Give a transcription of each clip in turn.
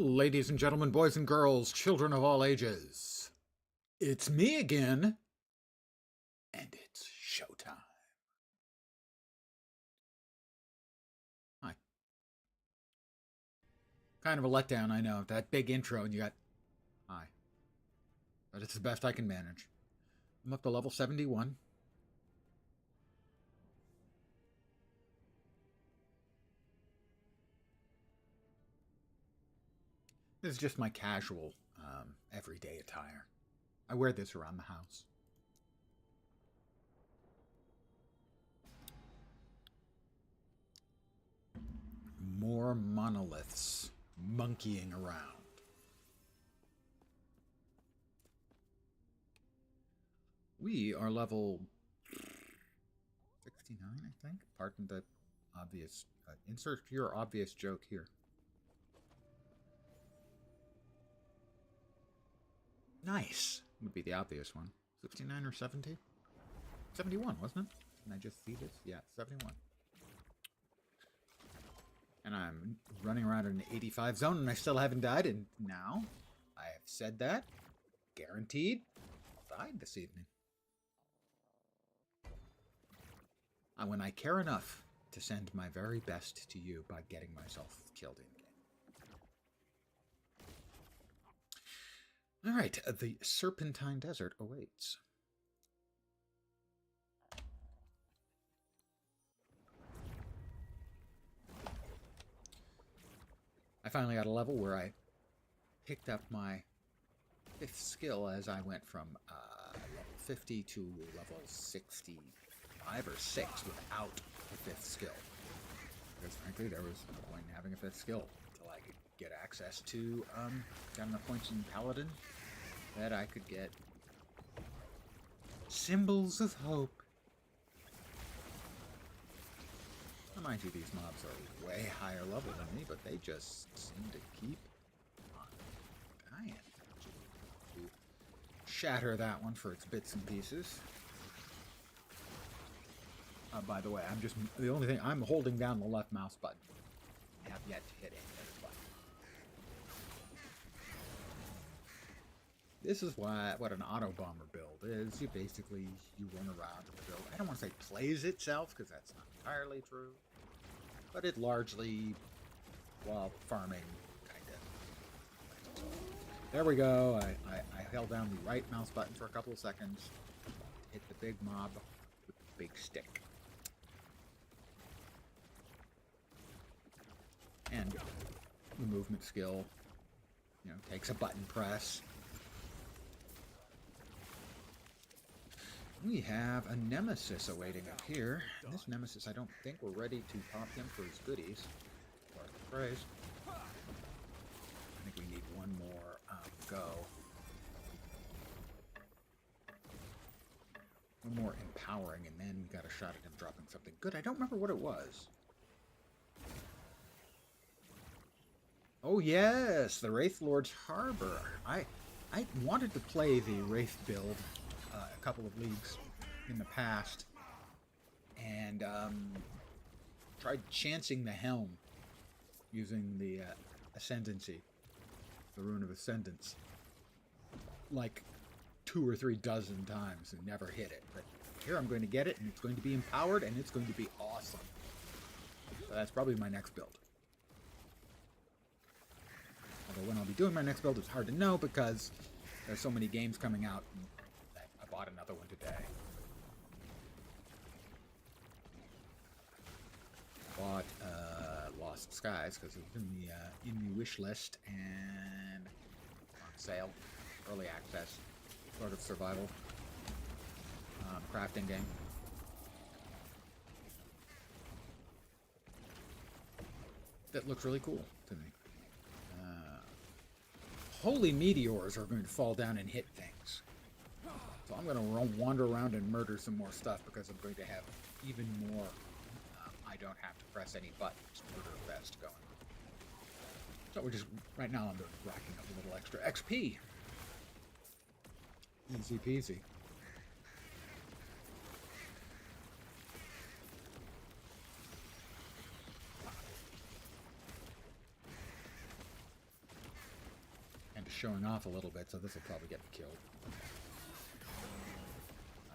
Ladies and gentlemen, boys and girls, children of all ages, it's me again, and it's showtime. Hi. Kind of a letdown, I know. That big intro, and you got... Hi. But it's the best I can manage. I'm up to level 71. This is just my casual, everyday attire. I wear this around the house. More monoliths monkeying around. We are level 69, I think. Pardon the obvious... insert your obvious joke here. Nice would be the obvious one. 69 or 70? 71, wasn't it? Can I just see this? Yeah, 71. And I'm running around in an 85 zone, and I still haven't died, and now I have said that. Guaranteed. I'll die this evening. When I care enough to send my very best to you by getting myself killed in-game. Alright, the Serpentine Desert awaits. I finally got a level where I picked up my 5th skill as I went from level 50 to level 65 or 6 without the 5th skill. Because frankly, there was no point in having a 5th skill until I could get access to, got enough points in Paladin that I could get Symbols of Hope. Now, mind you, these mobs are way higher level than me, but they just seem to keep on dying. To shatter that one for its bits and pieces. By the way, the only thing, I'm holding down the left mouse button. I have yet to hit any other button. This is what an auto bomber build is. You run around and the build, I don't want to say plays itself, because that's not entirely true. But it largely, while farming, kind of. There we go. I held down the right mouse button for a couple of seconds. Hit the big mob with the big stick. And the movement skill, takes a button press. We have a nemesis awaiting up here. And this nemesis, I don't think we're ready to pop him for his goodies. Or the praise. I think we need one more go. One more empowering, and then we got a shot at him dropping something good. I don't remember what it was. Oh yes, the Wraith Lord's Harbor. I wanted to play the Wraith build a couple of leagues in the past, and tried chancing the Helm using the Ascendancy, the Rune of Ascendance, like 2 or 3 dozen times and never hit it. But here I'm going to get it, and it's going to be empowered, and it's going to be awesome. So that's probably my next build. Although when I'll be doing my next build, it's hard to know because there's so many games coming out. And I bought another one today. Bought Lost Skies because it was in the wish list and on sale, early access, sort of survival crafting game. That looks really cool to me. Holy meteors are going to fall down and hit things. So I'm going to wander around and murder some more stuff because I'm going to have even more. I don't have to press any buttons. Murder fest going. So we're just, right now I'm racking up a little extra XP. Easy peasy. showing off a little bit, so this will probably get me killed.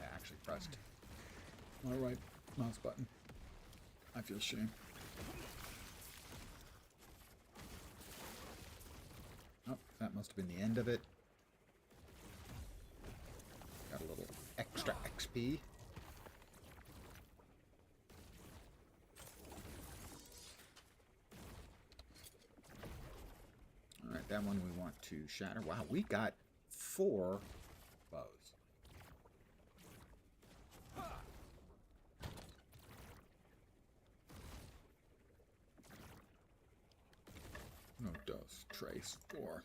I actually pressed my right mouse button. I feel shame. Oh, that must have been the end of it. Got a little extra XP. Alright, that one we want to shatter. Wow, we got 4 bows. No dose. Trace 4.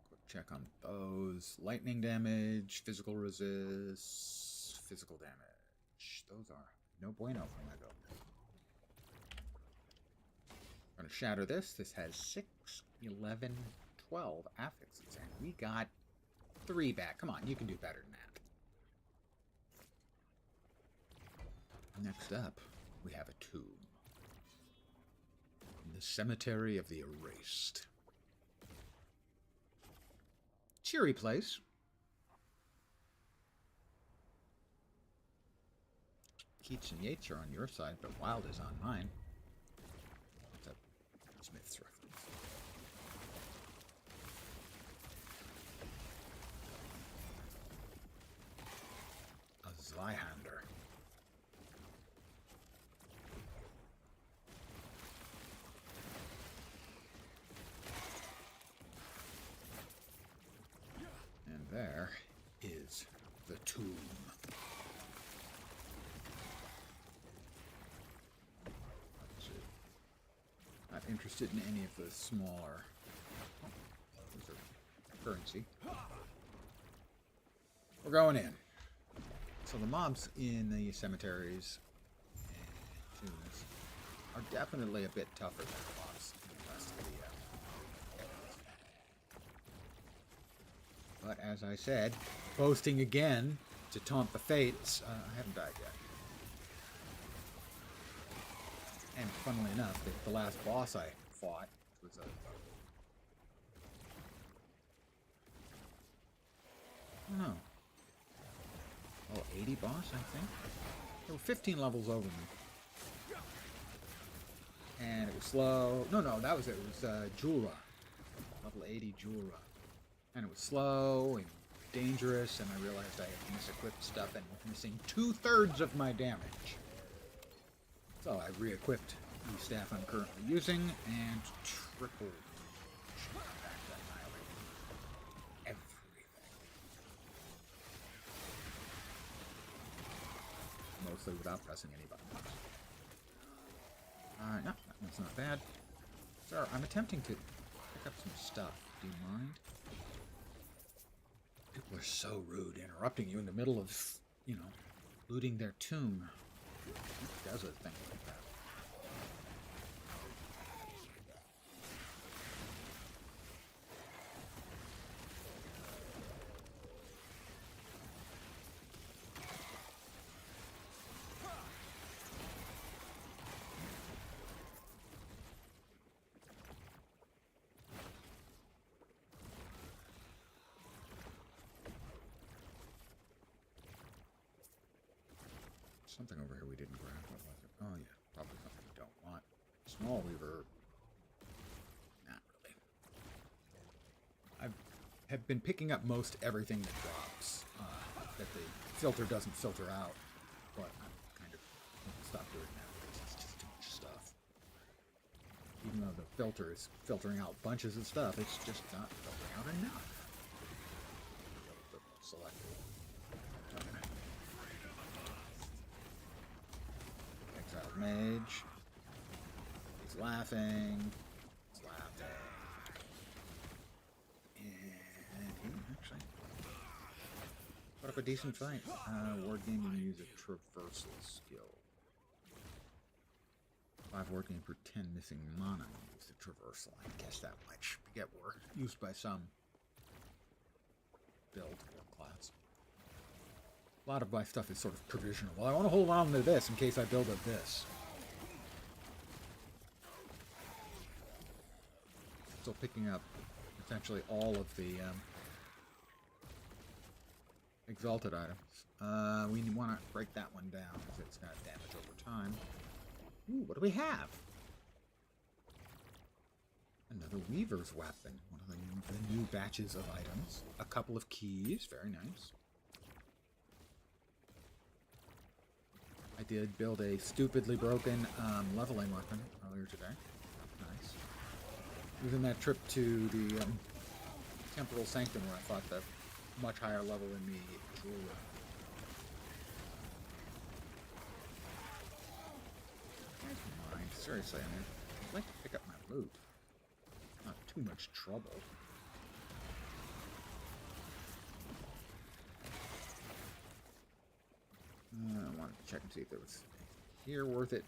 Quick check on those. Lightning damage, physical resist, physical damage. Those are no bueno for my build. I'm going to shatter this. This has 6, 11, 12 affixes, and we got 3 back. Come on, you can do better than that. Next up, we have a tomb. In the Cemetery of the Erased. Cheery place. Keats and Yates are on your side, but Wild is on mine. What's up? Smith's reference. A Zweihander. And there is the tomb. Not interested in any of the smaller currency. We're going in. So the mobs in the cemeteries and tombs are definitely a bit tougher than the mobs in the rest of the But as I said, boasting again to taunt the fates, I haven't died yet. And funnily enough, the last boss I fought was a... I don't know. Oh, 80 boss, I think? There were 15 levels over me. And it was slow. No, that was it. It was Jura. Level 80 Jura. And it was slow and dangerous, and I realized I had misequipped stuff and was missing 2/3 of my damage. So I re-equipped the staff I'm currently using and tripled back to annihilate everything. Mostly without pressing any buttons. No, that one's not bad. Sir, I'm attempting to pick up some stuff. Do you mind? People are so rude, interrupting you in the middle of, looting their tomb. Who does a thing like that? Something over here we didn't grab. What was it? Oh, yeah. Probably something we don't want. Small weaver. Not really. I have been picking up most everything that drops. That the filter doesn't filter out. But I'm kind of stop doing that because it's just too much stuff. Even though the filter is filtering out bunches of stuff, it's just not filtering out enough. Select. Exiled mage. He's laughing. He's laughing. And he actually put up a decent fight. Wargaming use a traversal skill. 5 working per 10 missing mana use the traversal. I guess that much. Get work used by some build class. A lot of my stuff is sort of provisional. Well, I want to hold on to this in case I build up this. Still picking up essentially all of the exalted items. We want to break that one down because it's got damage over time. Ooh, what do we have? Another Weaver's Weapon. One of the new batches of items. A couple of keys. Very nice. I did build a stupidly broken leveling weapon earlier today. Nice. It was in that trip to the Temporal Sanctum where I fought the much higher level than me druid. Never mind. Seriously, I mean, I'd like to pick up my loot. Not too much trouble. I wanted to check and see if there was here worth it.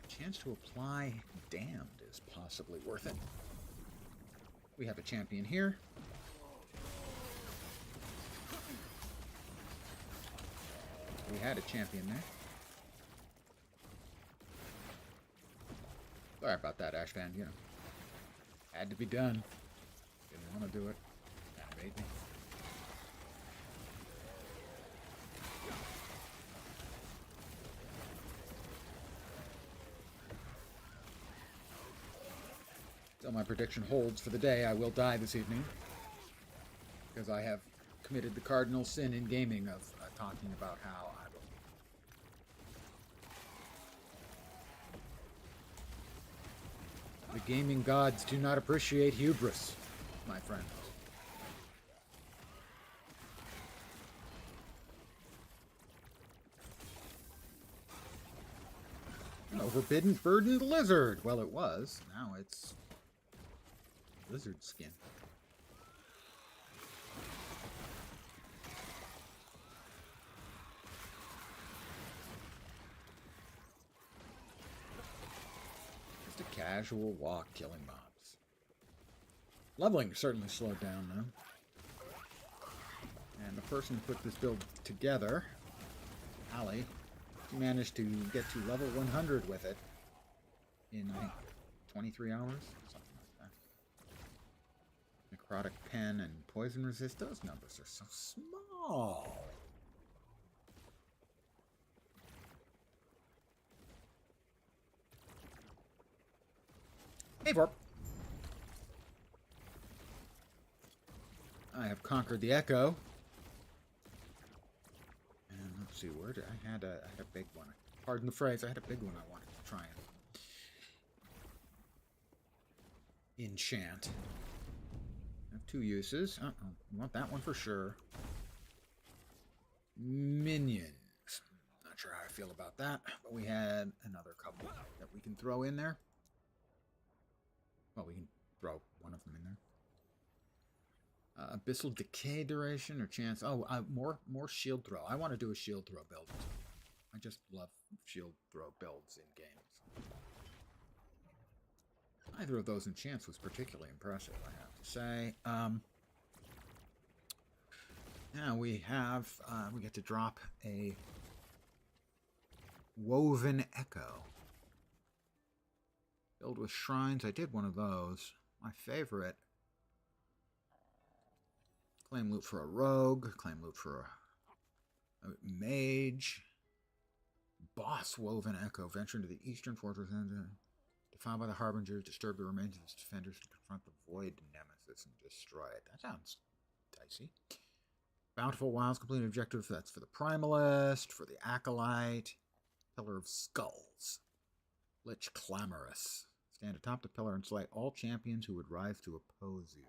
Chance to apply damned is possibly worth it. We have a champion here. We had a champion there. Sorry about that, Ashvan. You know, had to be done. Didn't want to do it. That made me. So my prediction holds for the day. I will die this evening because I have committed the cardinal sin in gaming of talking about how I will. The gaming gods do not appreciate hubris, my friends. An overbidden, burdened lizard. Well, it was. Now it's lizard skin. Just a casual walk killing mobs. Leveling certainly slowed down though. And the person who put this build together, Ali, managed to get to level 100 with it in, I think, 23 hours. Necrotic pen and poison resist, those numbers are so small. Hey, Vorp. I have conquered the Echo. And let's see, where did I had a big one. Pardon the phrase, I had a big one I wanted to try and enchant. I have 2 uses. You want that one for sure. Minions. Not sure how I feel about that, but we had another couple that we can throw in there. Well, we can throw one of them in there. Abyssal Decay duration or chance. Oh, more shield throw. I want to do a shield throw build. I just love shield throw builds in games. Either of those in chance was particularly impressive, I have to say. Now we get to drop a Woven Echo. Build with shrines. I did one of those. My favorite. Claim loot for a rogue. Claim loot for a mage. Boss Woven Echo. Venture into the eastern fortress. Found by the Harbingers, disturb the remains of its defenders to confront the Void Nemesis and destroy it. That sounds dicey. Bountiful Wilds, completing objectives. That's for the Primalist, for the Acolyte. Pillar of Skulls. Lich Clamorous. Stand atop the pillar and slay all champions who would rise to oppose you.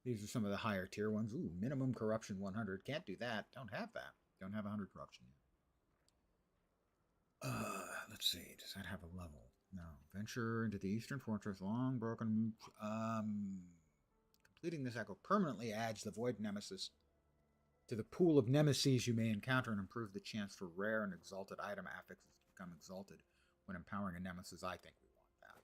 These are some of the higher tier ones. Ooh, minimum corruption 100. Can't do that. Don't have that. Don't have 100 corruption yet. Let's see. Does that have a level? No. Venture into the eastern fortress. Long broken. Completing this echo permanently adds the Void Nemesis to the pool of nemesis you may encounter and improve the chance for rare and exalted item affixes to become exalted when empowering a nemesis. I think we want that.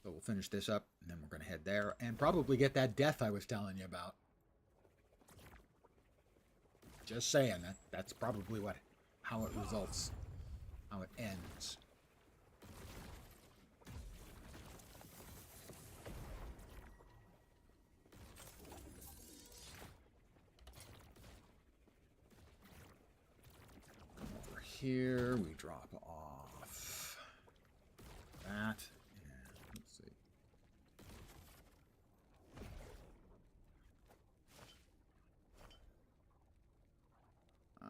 So we'll finish this up, and then we're going to head there and probably get that death I was telling you about. Just saying, that's probably how it results, how it ends. here. We drop off that. And let's see.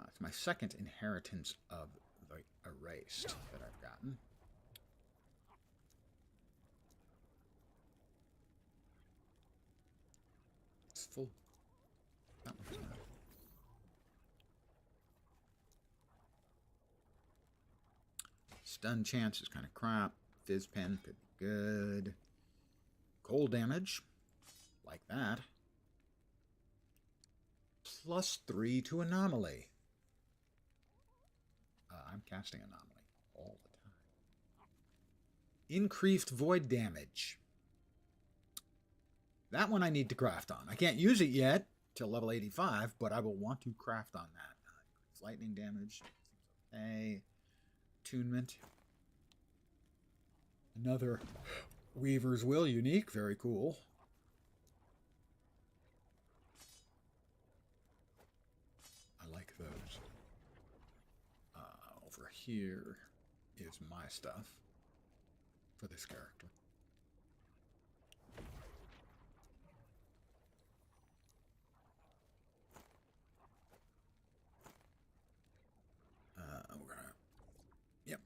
It's my second inheritance of the erased that I've gotten. It's full. That one's not. Stun chance is kind of crap. Fizz pen could be good. Cold damage, like that. +3 to anomaly. I'm casting anomaly all the time. Increased void damage. That one I need to craft on. I can't use it yet till level 85, but I will want to craft on that. Lightning damage. Okay. Attunement. Another Weaver's Will unique. Very cool. I like those. Over here is my stuff for this character.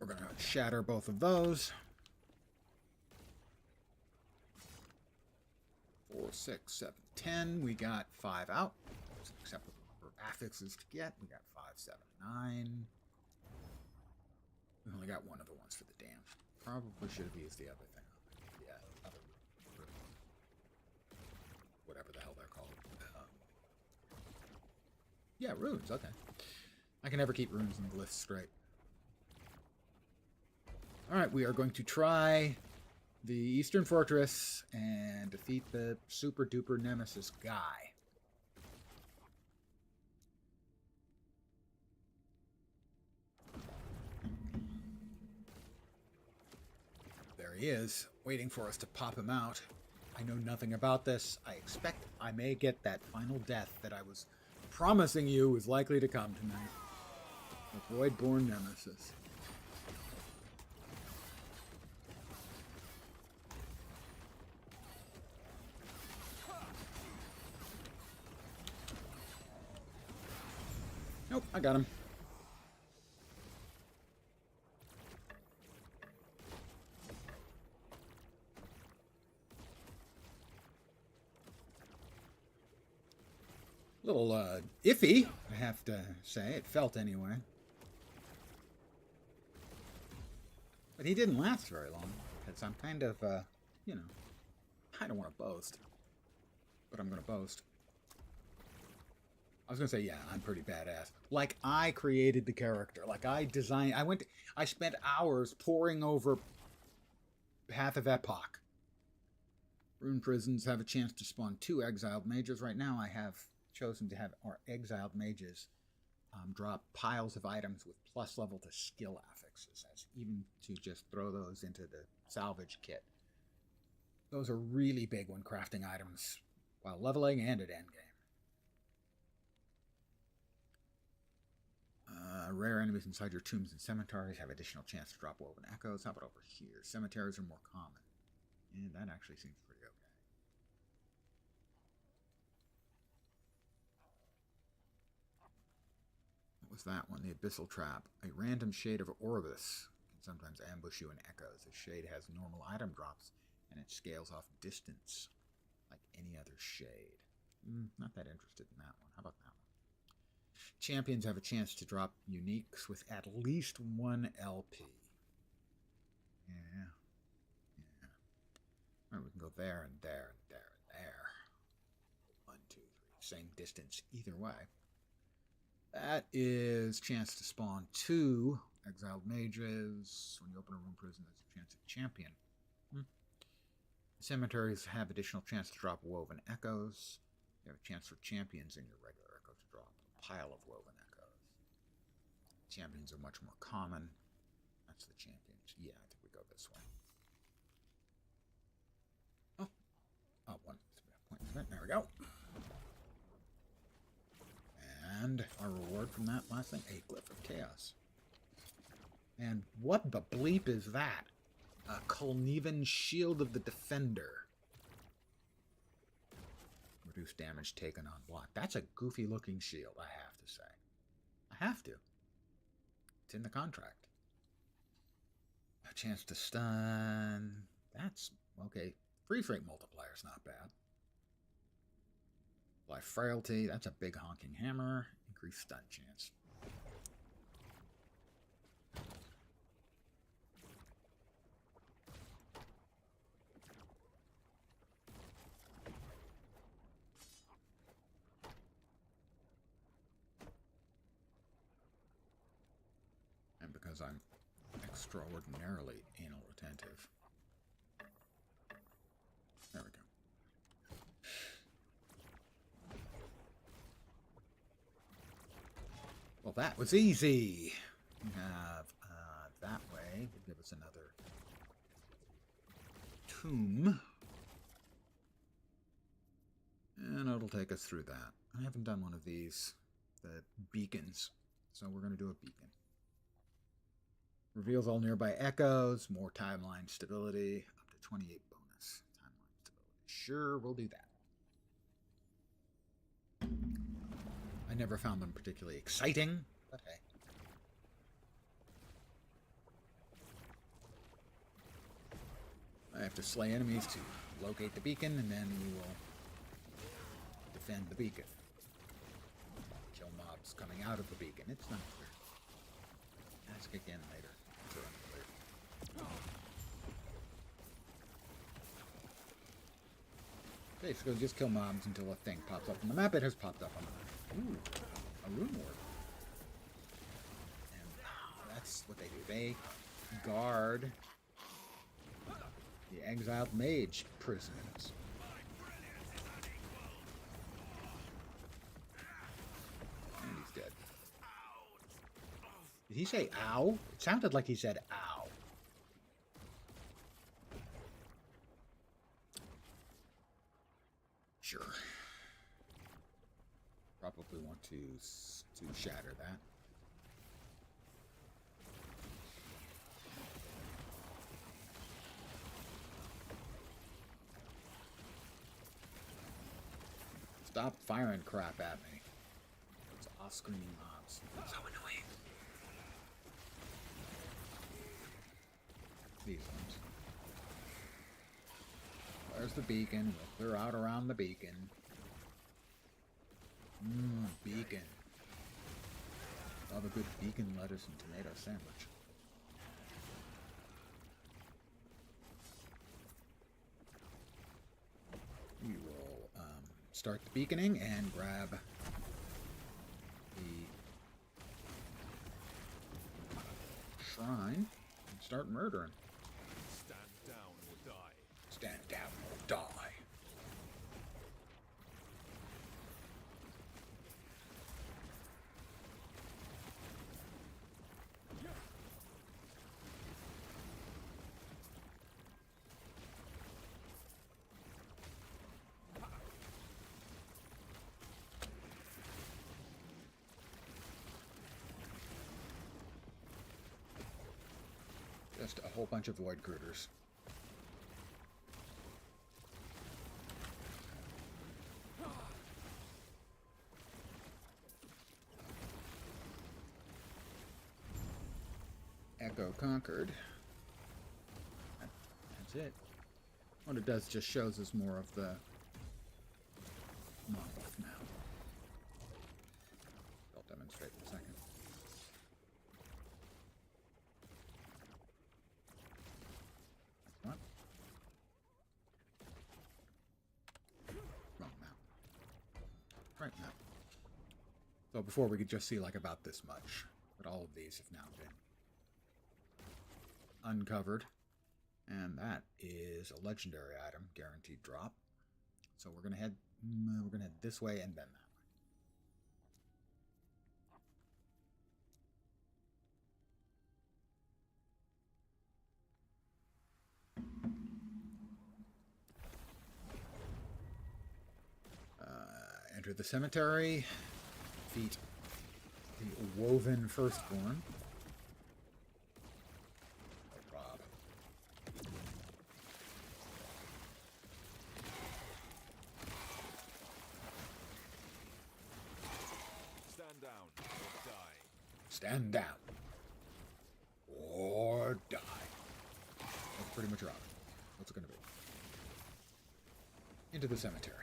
We're gonna shatter both of those. 4, 6, 7, 10. We got 5 out. It's an acceptable number of affixes to get. We got 5, 7, 9. We only got one of the ones for the dam. Probably should have used the other thing. Yeah, other whatever the hell they're called. Yeah, runes. Okay. I can never keep runes and glyphs straight. Alright, we are going to try the Eastern Fortress and defeat the super duper nemesis guy. There he is, waiting for us to pop him out. I know nothing about this. I expect I may get that final death that I was promising you was likely to come tonight. The Voidborn Nemesis. Nope, I got him. Little iffy, I have to say. It felt anyway. But he didn't last very long. Because I'm kind of, you know, I don't want to boast. But I'm going to boast. I was going to say, yeah, I'm pretty badass. Like, I created the character. Like, I designed... I spent hours poring over Path of Epoch. Rune prisons have a chance to spawn 2 exiled mages. Right now, I have chosen to have our exiled mages drop piles of items with plus level to skill affixes, as even to just throw those into the salvage kit. Those are really big when crafting items while leveling and at endgame. Rare enemies inside your tombs and cemeteries have additional chance to drop woven echoes. How about over here? Cemeteries are more common. And that actually seems pretty okay. What was that one? The Abyssal Trap. A random shade of Orbis can sometimes ambush you in echoes. The shade has normal item drops, and it scales off distance like any other shade. Not that interested in that one. How about that one? Champions have a chance to drop uniques with at least 1 LP. Yeah. Alright, we can go there and there and there and there. 1, 2, 3. Same distance either way. That is chance to spawn 2 exiled mages. When you open a rune prison, there's a chance of champion. Cemeteries have additional chance to drop woven echoes. You have a chance for champions in your regular echo to drop a pile of woven echoes. Champions are much more common. That's the champions. Yeah, I think we go this way. Oh, 1 point. There we go. And our reward from that last thing, a Glyph of Chaos. And what the bleep is that? A Kulnevan Shield of the Defender. Reduce damage taken on block. That's a goofy looking shield, I have to say. I have to. It's in the contract. A chance to stun. That's okay. Free rate multiplier's not bad. Apply frailty. That's a big honking hammer. Increase stun chance. And because I'm extraordinarily anal retentive. There we go. Well, that was easy. We have that way. Will give us another tomb. And it'll take us through that. I haven't done one of these, the beacons. So we're going to do a beacon. Reveals all nearby echoes, more timeline stability, up to 28 bonus timeline stability. Sure, we'll do that. I never found them particularly exciting, but hey. I have to slay enemies to locate the beacon, and then we will defend the beacon. Kill mobs coming out of the beacon. It's not clear. Ask again later. Basically, just kill mobs until a thing pops up on the map. It has popped up on the map. Ooh, a rune ward. And that's what they do. They guard the exiled mage prisoners. And he's dead. Did he say ow? It sounded like he said ow. Sure. Probably want to shatter that. Stop firing crap at me. Those off-screen mobs. So annoying. These ones. There's the beacon. We'll clear out around the beacon. Beacon. Love a good beacon lettuce and tomato sandwich. We will start the beaconing and grab the shrine and start murdering. Stand down or die. Stand down or die. Just a whole bunch of void critters. Echo conquered. That's it. What it does just shows us more of the monolith now. I'll demonstrate in a second. What? Wrong map. Right map. So before we could just see like about this much, but all of these have now been uncovered, and that is a legendary item, guaranteed drop. So we're gonna head this way and then that way. Enter the cemetery, defeat the woven firstborn. Stand down. Or die. That's pretty much right. What's it going to be? Into the cemetery.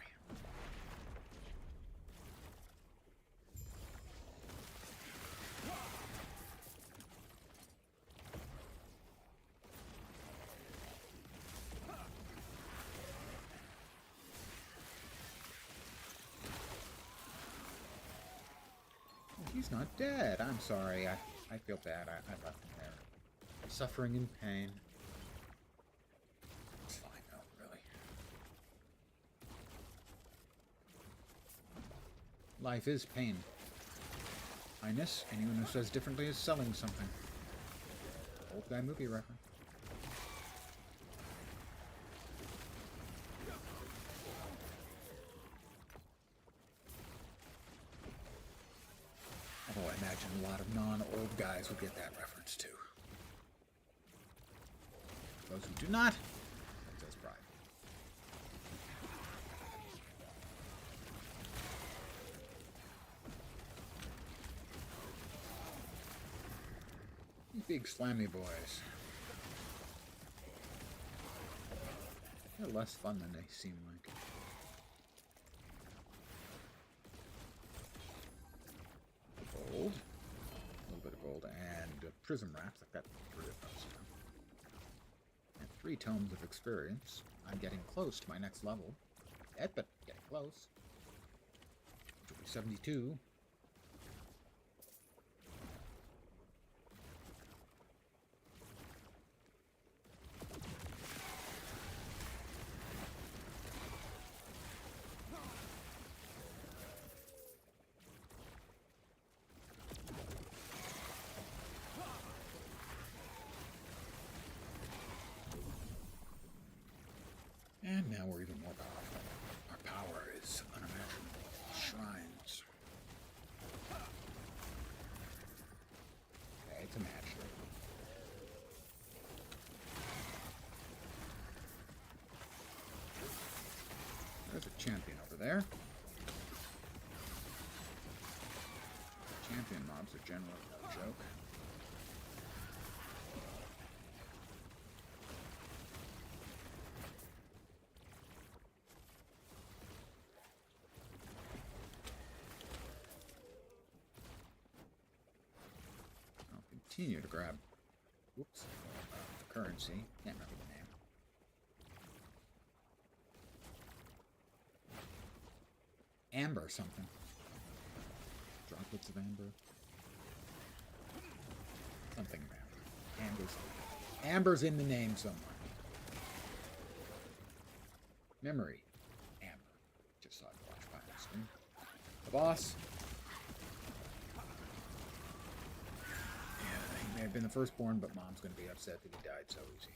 He's not dead. I'm sorry. I feel bad. I left him there. Suffering in pain. It's fine, though, really. Life is pain. Highness, anyone who says differently is selling something. Old guy movie reference. Although I imagine a lot of non-old guys would get that reference too. Those who do not, that says pride. You big slammy boys. They're less fun than they seem like. Gold. A little bit of gold and prism wraps. I've got 3 of those now. And 3 tomes of experience. I'm getting close to my next level. Yet, but getting close. Which will be 72. And now we're even more powerful. Our power is unimaginable. Shrines. Okay, it's a match. There's a champion over there. Champion mobs are generally no joke. Continue to grab, whoops, the currency. Can't remember the name. Amber something. Droplets of amber. Something of amber. Amber's in the name somewhere. Memory. Amber. Just saw it flash by the screen. The boss. May have been the firstborn, but Mom's going to be upset that he died so easy.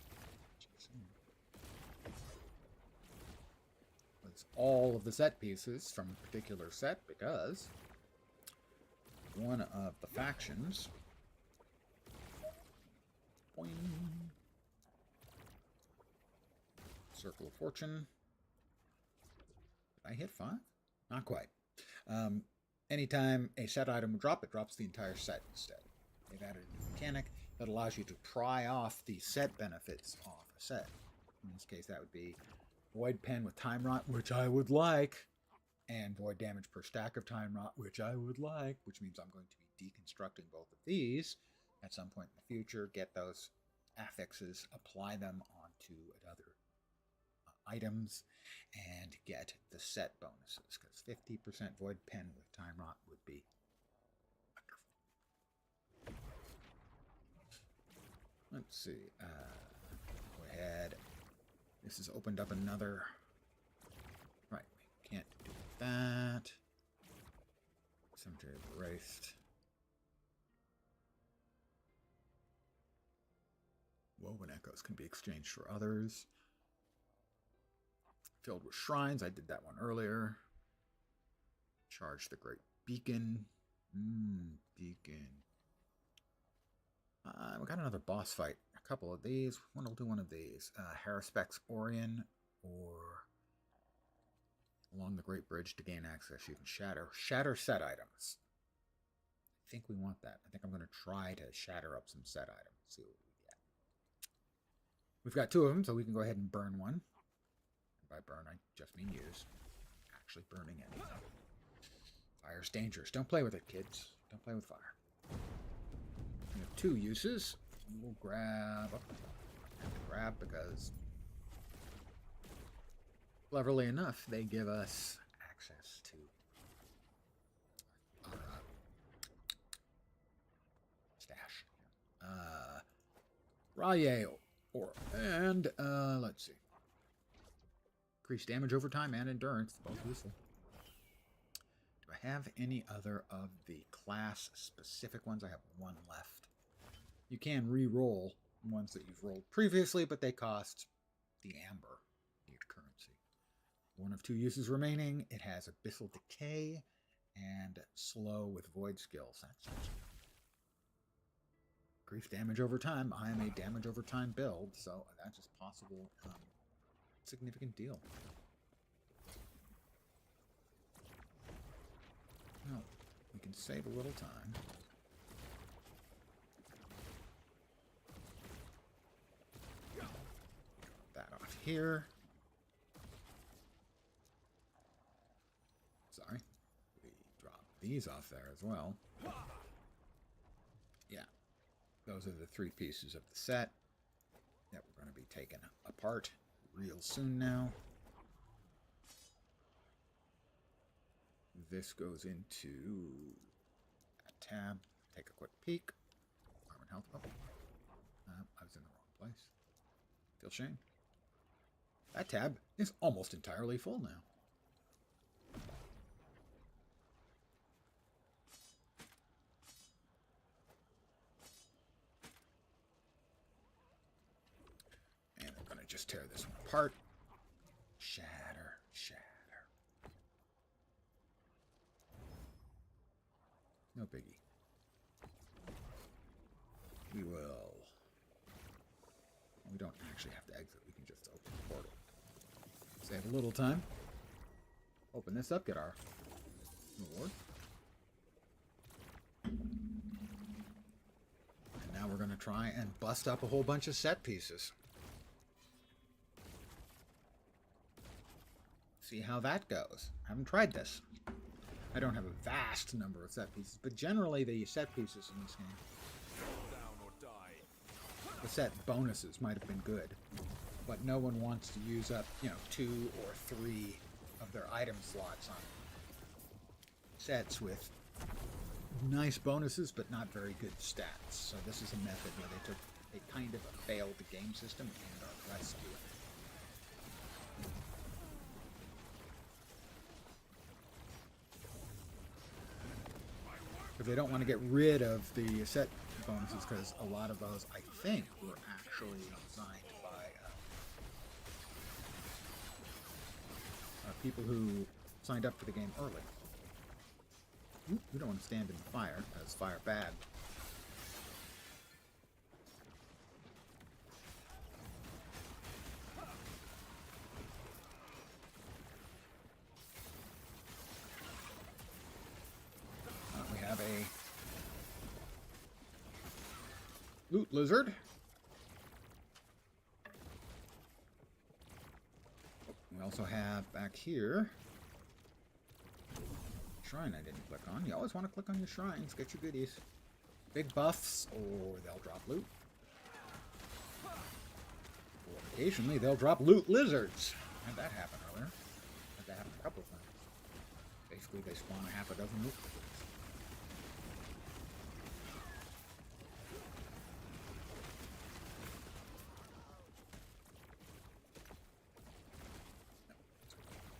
It's all of the set pieces from a particular set because one of the factions. Boing. Circle of Fortune. Did I hit 5? Not quite. Anytime a set item will drop, it drops the entire set instead. They've added a new mechanic that allows you to pry off the set benefits off a set. In this case, that would be Void Pen with Time Rot, which I would like, and Void Damage per stack of Time Rot, which I would like, which means I'm going to be deconstructing both of these at some point in the future, get those affixes, apply them onto other items, and get the set bonuses, because 50% Void Pen with Time Rot would be let's see. Go ahead. This has opened up another. Right, we can't do that. Cemetery of the Wraith. Woven Echoes can be exchanged for others. Filled with shrines. I did that one earlier. Charge the Great Beacon. Beacon. We got another boss fight. A couple of these. We'll do one of these. Haruspex Orion or along the Great Bridge to gain access. You can shatter set items. think we want that. I think I'm going to try to shatter up some set items. See what we get. We've got 2 of them, so we can go ahead and burn one. By burn, I just mean use. Actually burning anything. Fire's dangerous. Don't play with it, kids. Don't play with fire. We have 2 uses. We'll grab... grab because... cleverly enough, they give us access to our stash. Raye or and let's see. Increased damage over time and endurance, both useful. Do I have any other of the class specific ones? I have 1 left. You can re-roll ones that you've rolled previously, but they cost the amber, the currency. 1 of 2 uses remaining. It has Abyssal Decay and Slow with Void skills. That's increased damage over time. I am a damage over time build, so that's just possible. Significant deal. Well, we can save a little time. That off here. Sorry. We drop these off there as well. Yeah. Those are the 3 pieces of the set that we're going to be taking apart real soon now. This goes into a tab. Take a quick peek. Armor and health up. I was in the wrong place. Feel shame. That tab is almost entirely full now. And we're going to just tear this one apart. Shatter, shatter. No biggie. We will... We don't actually have to exit. We can just open the portal. Save a little time. Open this up, get our reward. And now we're going to try and bust up a whole bunch of set pieces. See how that goes. I haven't tried this. I don't have a vast number of set pieces, but generally the set pieces in this game, Down or die. the set bonuses might have been good, but no one wants to use up, 2 or 3 of their item slots on sets with nice bonuses but not very good stats. So this is a method where they took a kind of a failed game system and are rescuing it. If they don't want to get rid of the set bonuses, because a lot of those, I think, were actually designed by people who signed up for the game early. Ooh, we don't want to stand in the fire, because fire bad. We have a loot lizard. We also have back here shrine I didn't click on. You always want to click on your shrines, get your goodies. Big buffs, or they'll drop loot. Or occasionally they'll drop loot lizards. Had that happen earlier. Had that happen a couple of times. Basically they spawn a half a dozen loot lizards.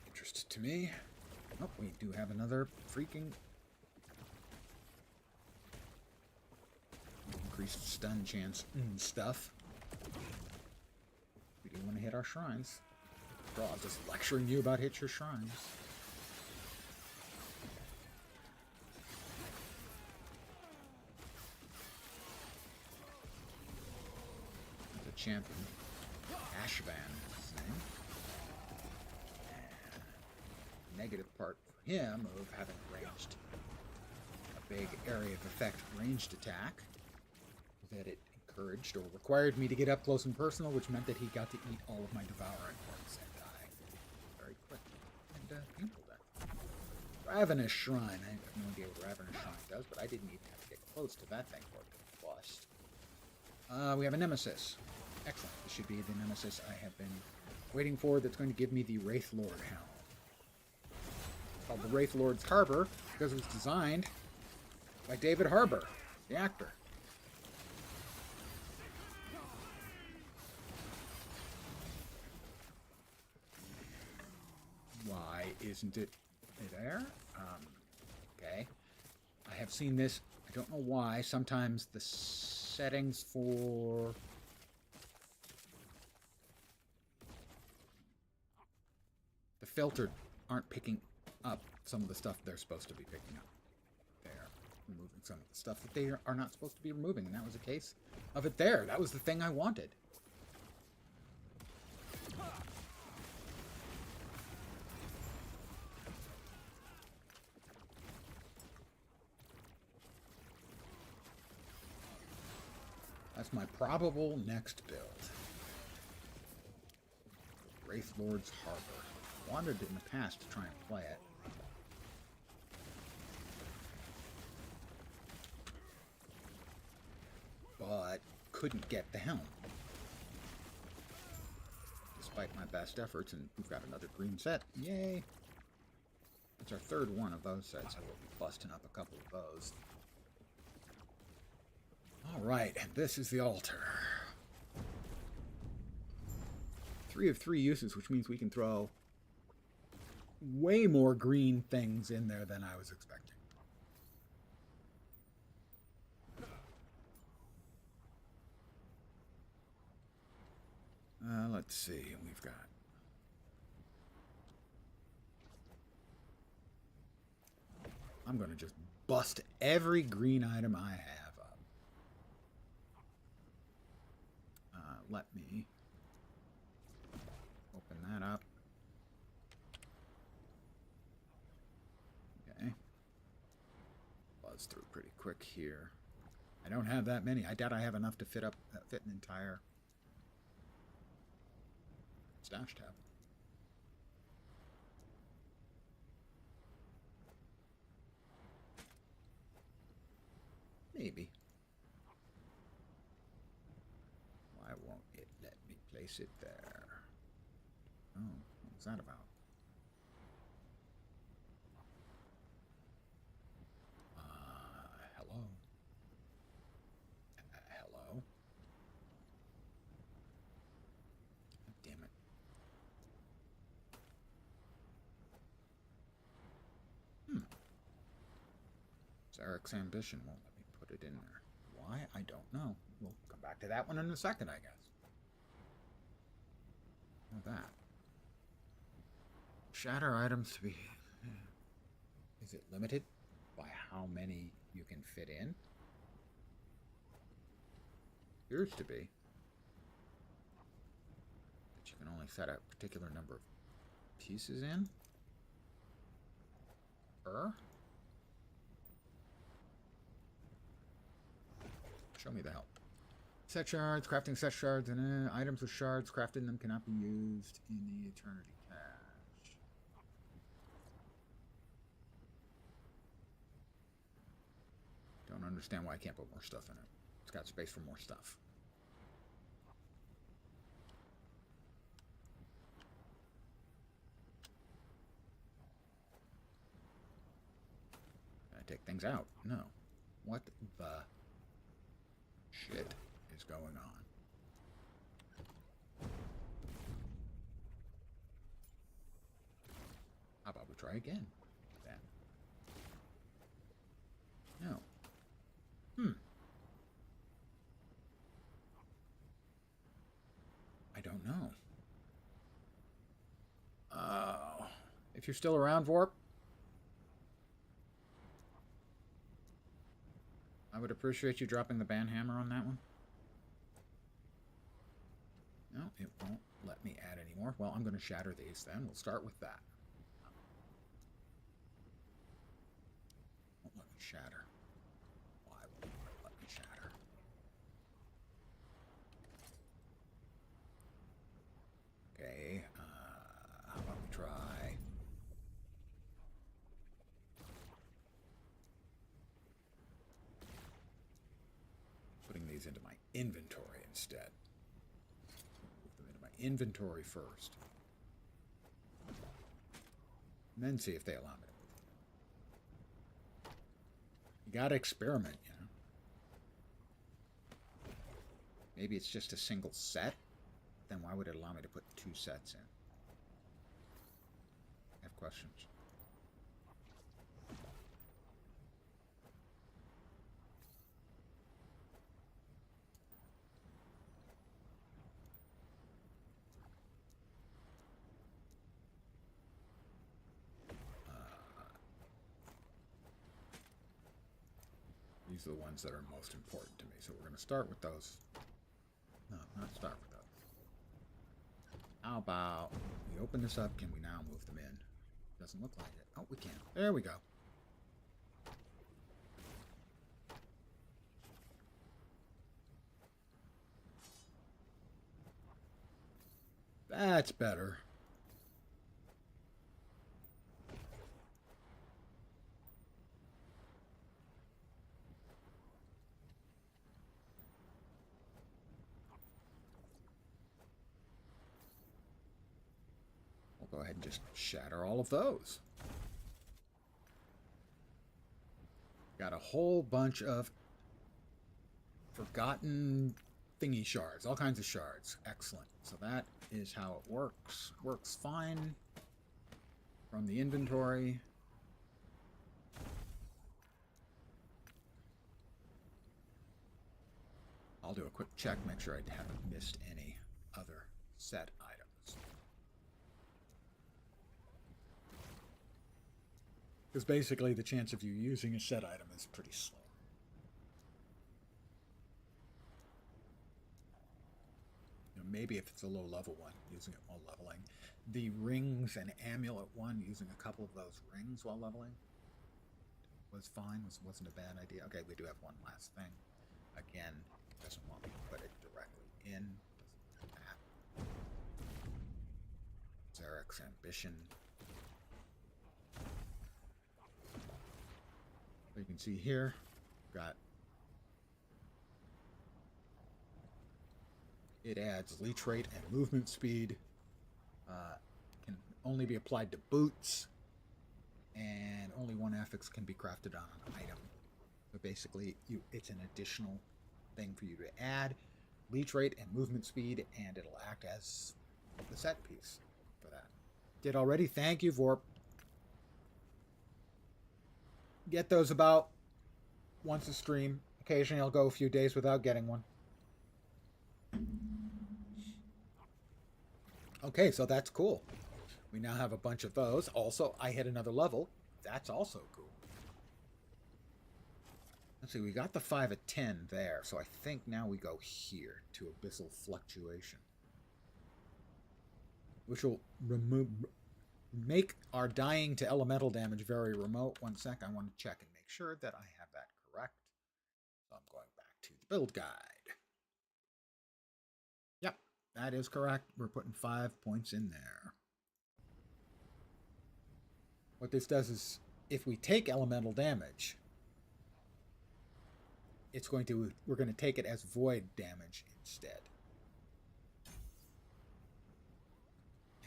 Interest to me. Oh, we do have another freaking increased stun chance stuff. We do want to hit our shrines. Bro, I'm just lecturing you about hit your shrines. The champion, Ashvan is his name. Negative part for him of having ranged big area of effect ranged attack that it encouraged or required me to get up close and personal, which meant that he got to eat all of my devouring points and die very quickly. And painful death. Ravenous Shrine. I have no idea what Ravenous Shrine does, but I didn't even have to get close to that thing for it to bust. We have a Nemesis. Excellent. This should be the Nemesis I have been waiting for that's going to give me the Wraith Lord helm. It's called the Wraith Lord's Harbor because it was designed by David Harbour, the actor. Why isn't it there? Okay. I have seen this. I don't know why. Sometimes the settings for... the filter aren't picking up some of the stuff they're supposed to be picking up. They're removing some of the stuff that they are not supposed to be removing, and that was a case of it there. That was the thing I wanted. That's my probable next build. Wraith Lord's Harbor. Wanted in the past to try and play it. But couldn't get the helm. Despite my best efforts, and we've got another green set. Yay! It's our third one of those sets. I will be busting up a couple of those. Alright, and this is the altar. 3 of 3 uses, which means we can throw way more green things in there than I was expecting. Let's see, we've got... I'm going to just bust every green item I have up. Let me open that up. Okay. Buzz through pretty quick here. I don't have that many. I doubt I have enough to fit an entire stash tab. Maybe. Why won't it let me place it there? Oh, what was that about? Hello? Hello? Damn it. Zarek's ambition won't let me put it in there. Why? I don't know. We'll come back to that one in a second, I guess. That. Shatter items to be... Is it limited by how many you can fit in? Appears to be. But you can only set a particular number of pieces in? Show me the help. Set shards, crafting set shards, and items with shards, crafting them cannot be used in the Eternity Cache. Don't understand why I can't put more stuff in it. It's got space for more stuff. Can I take things out? No. What the shit is going on? How about we try again, then? No. I don't know. If you're still around, Vorp, I would appreciate you dropping the banhammer on that one. No, it won't let me add any more. Well, I'm going to shatter these then. We'll start with that. Won't let me shatter. these into my inventory instead. Move them into my inventory first. And then see if they allow me to move them. You gotta experiment, you know. Maybe it's just a single set. Then why would it allow me to put 2 sets in? I have questions. These are the ones that are most important to me. So we're going to start with those. No, not start with those. How about we open this up? Can we now move them in? Doesn't look like it. Oh, we can. There we go. That's better. We'll go ahead and just shatter all of those. Got a whole bunch of forgotten thingy shards, all kinds of shards. Excellent. So that is how it works. Works fine from the inventory. I'll do a quick check, make sure I haven't missed any other set items. Because basically the chance of you using a set item is pretty slow. Maybe if it's a low level one, using it while leveling. The rings and amulet one, using a couple of those rings while leveling was fine, wasn't a bad idea. Okay, we do have one last thing. Again, doesn't want me to put it directly in. Doesn't do that. Zarek's Ambition. So you can see here, got it adds leech rate and movement speed. Can only be applied to boots, and only 1 affix can be crafted on an item. So basically, it's an additional thing for you to add leech rate and movement speed, and it'll act as the set piece for that. Did already. Thank you, Vorp. Get those about once a stream. Occasionally, I'll go a few days without getting one. Okay, so that's cool. We now have a bunch of those. Also, I hit another level. That's also cool. Let's see, we got the 5 at 10 there, so I think now we go here to Abyssal Fluctuation, which will make our dying to elemental damage very remote. 1 sec, I want to check and make sure that I have that correct. So I'm going back to the build guide. Yep, that is correct. We're putting 5 points in there. What this does is, if we take elemental damage, we're going to take it as void damage instead.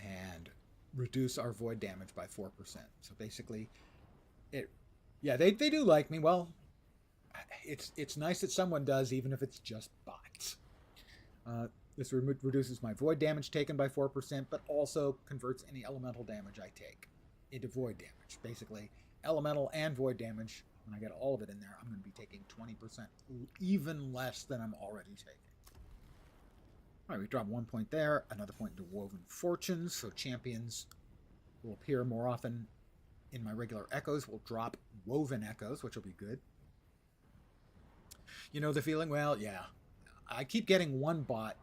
And reduce our void damage by 4%. So basically, they do like me. Well, it's nice that someone does, even if it's just bots. This reduces my void damage taken by 4%, but also converts any elemental damage I take into void damage. Basically, elemental and void damage, when I get all of it in there, I'm going to be taking 20%, even less than I'm already taking. All right, we drop 1 point there, another point into Woven Fortunes, so champions will appear more often in my regular echoes. We'll drop Woven Echoes, which will be good. You know the feeling? Well, yeah. I keep getting one bot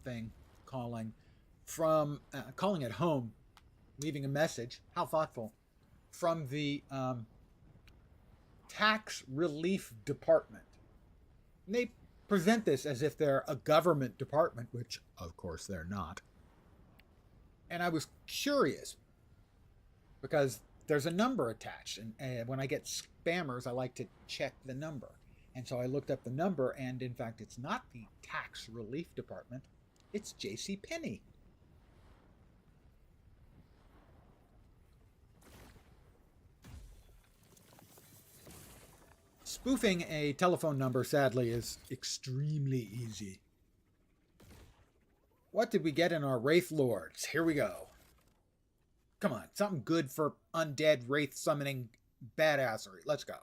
thing calling at home, leaving a message. How thoughtful. From the tax relief department. And they present this as if they're a government department, which of course they're not. And I was curious because there's a number attached, and when I get spammers, I like to check the number. And so I looked up the number, and in fact, it's not the tax relief department. It's J.C. Penney. Spoofing a telephone number, sadly, is extremely easy. What did we get in our Wraith Lords? Here we go. Come on, something good for undead Wraith summoning badassery. Let's go.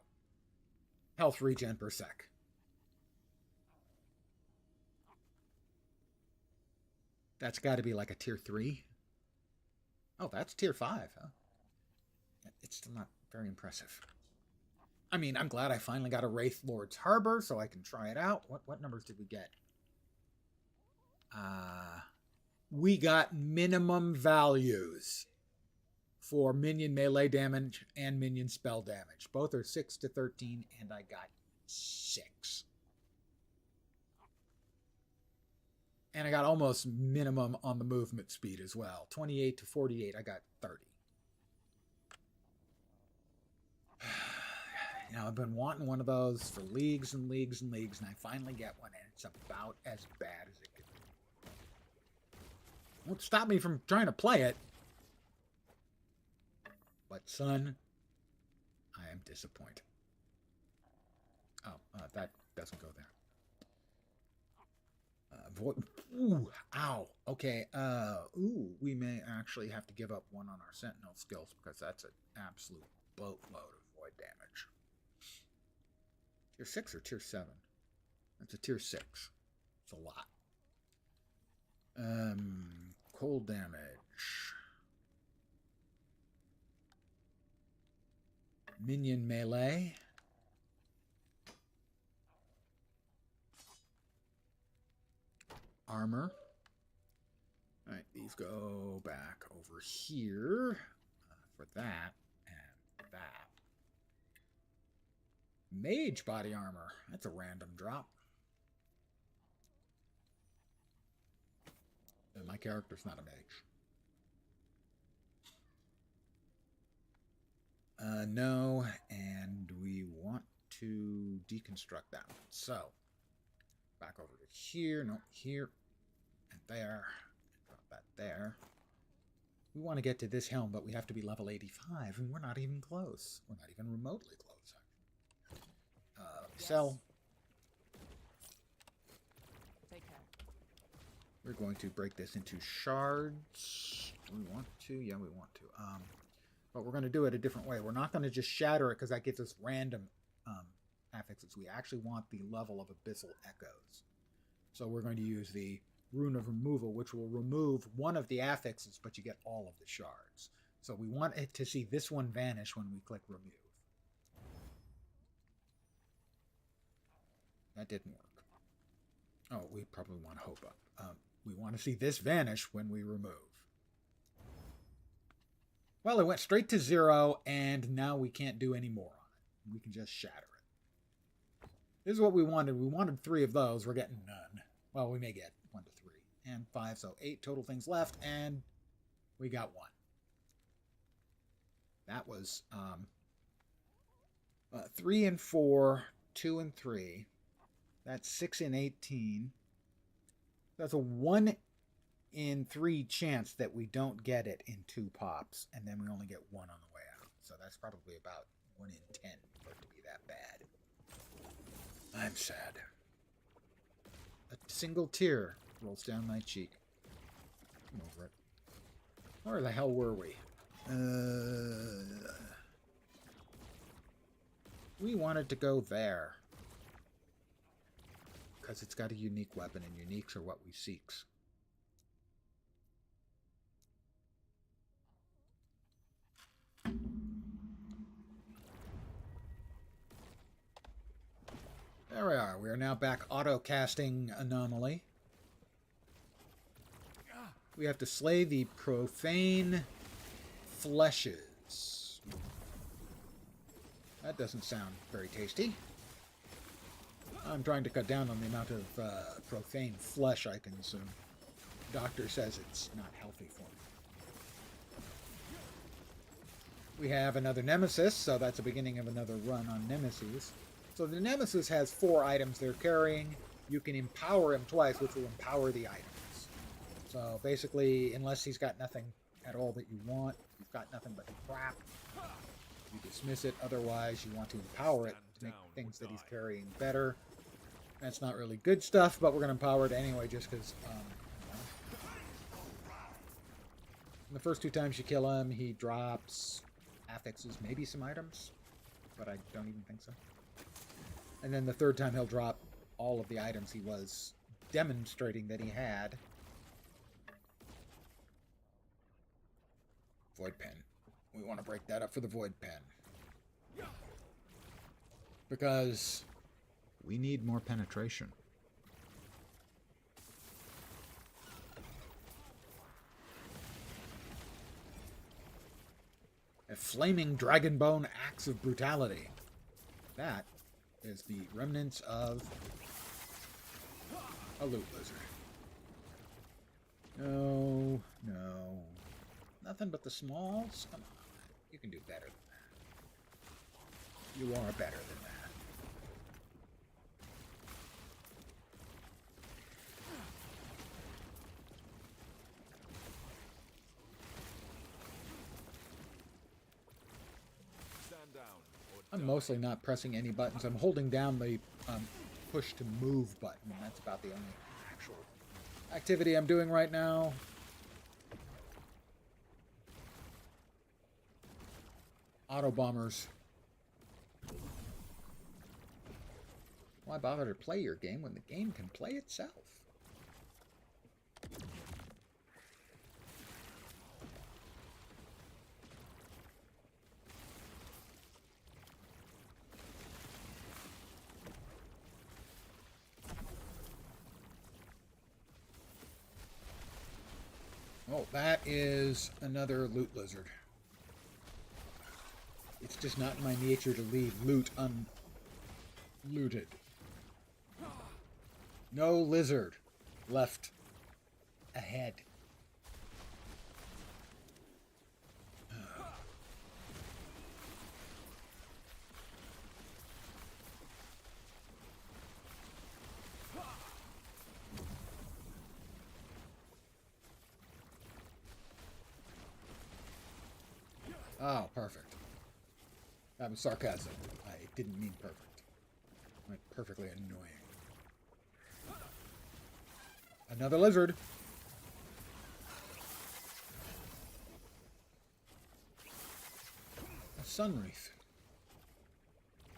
Health regen per sec. That's got to be like a tier 3. Oh, that's tier 5, huh? It's still not very impressive. I mean, I'm glad I finally got a Wraith Lord's Harbor so I can try it out. What numbers did we get? We got minimum values for minion melee damage and minion spell damage. Both are 6 to 13, and I got 6. And I got almost minimum on the movement speed as well. 28 to 48, I got 30. Now, I've been wanting one of those for leagues and leagues and leagues, and I finally get one, and it's about as bad as it could be. Won't stop me from trying to play it. But, son, I am disappointed. Oh, that doesn't go there. Ooh, ow. Okay, we may actually have to give up one on our Sentinel skills because that's an absolute boatload of void damage. Tier 6 or tier 7? That's a tier 6. It's a lot. Cold damage. Minion melee. Armor. Alright, these go back over here for that and that. Mage body armor. That's a random drop. And my character's not a mage. No, and we want to deconstruct that one. So, back over to here. No, here. And there. Drop that there. We want to get to this helm, but we have to be level 85, and we're not even close. We're not even remotely close. Yes. Sell. Take care. We're going to break this into shards. Do we want to? Yeah, we want to. But we're going to do it a different way. We're not going to just shatter it because that gives us random affixes. We actually want the level of abyssal echoes. So we're going to use the rune of removal, which will remove one of the affixes, but you get all of the shards. So we want it to see this one vanish when we click remove. That didn't work. Oh, we probably want to hope up. We want to see this vanish when we remove. Well, it went straight to 0, and now we can't do any more on it. We can just shatter it. This is what we wanted. We wanted 3 of those. We're getting none. Well, we may get 1 to 3. And 5, so 8 total things left, and we got 1. That was 3 and 4, 2 and 3. That's 6 and 18. That's a 1 in 3 chance that we don't get it in 2 pops, and then we only get 1 on the way out. So that's probably about 1 in 10 for it to be that bad. I'm sad. A single tear rolls down my cheek. I'm over it. Where the hell were we? We wanted to go there. Because it's got a unique weapon, and uniques are what we seeks. There we are. We are now back auto-casting Anomaly. We have to slay the profane fleshes. That doesn't sound very tasty. I'm trying to cut down on the amount of profane flesh I consume. Doctor says it's not healthy for me. We have another Nemesis, so that's the beginning of another run on Nemesis. So the Nemesis has 4 items they're carrying. You can empower him twice, which will empower the items. So basically, unless he's got nothing at all that you want, he's got nothing but crap, you dismiss it. Otherwise, you want to empower it to make things that he's carrying better. That's not really good stuff, but we're going to empower it anyway just because... the first 2 times you kill him, he drops affixes, maybe some items, but I don't even think so. And then the 3rd time he'll drop all of the items he was demonstrating that he had. Void Pen. We want to break that up for the Void Pen. Because we need more penetration. A flaming dragonbone axe of brutality. That is the remnants of a loot lizard. No, no. Nothing but the smalls? Come on. You can do better than that. You are better than that. I'm mostly not pressing any buttons. I'm holding down the push to move button, and that's about the only actual activity I'm doing right now. Auto bombers. Why bother to play your game when the game can play itself? Oh, that is another loot lizard. It's just not in my nature to leave loot unlooted. No lizard left ahead. Oh, perfect. That was sarcasm. I didn't mean perfect. I meant perfectly annoying. Another lizard. A sun wreath.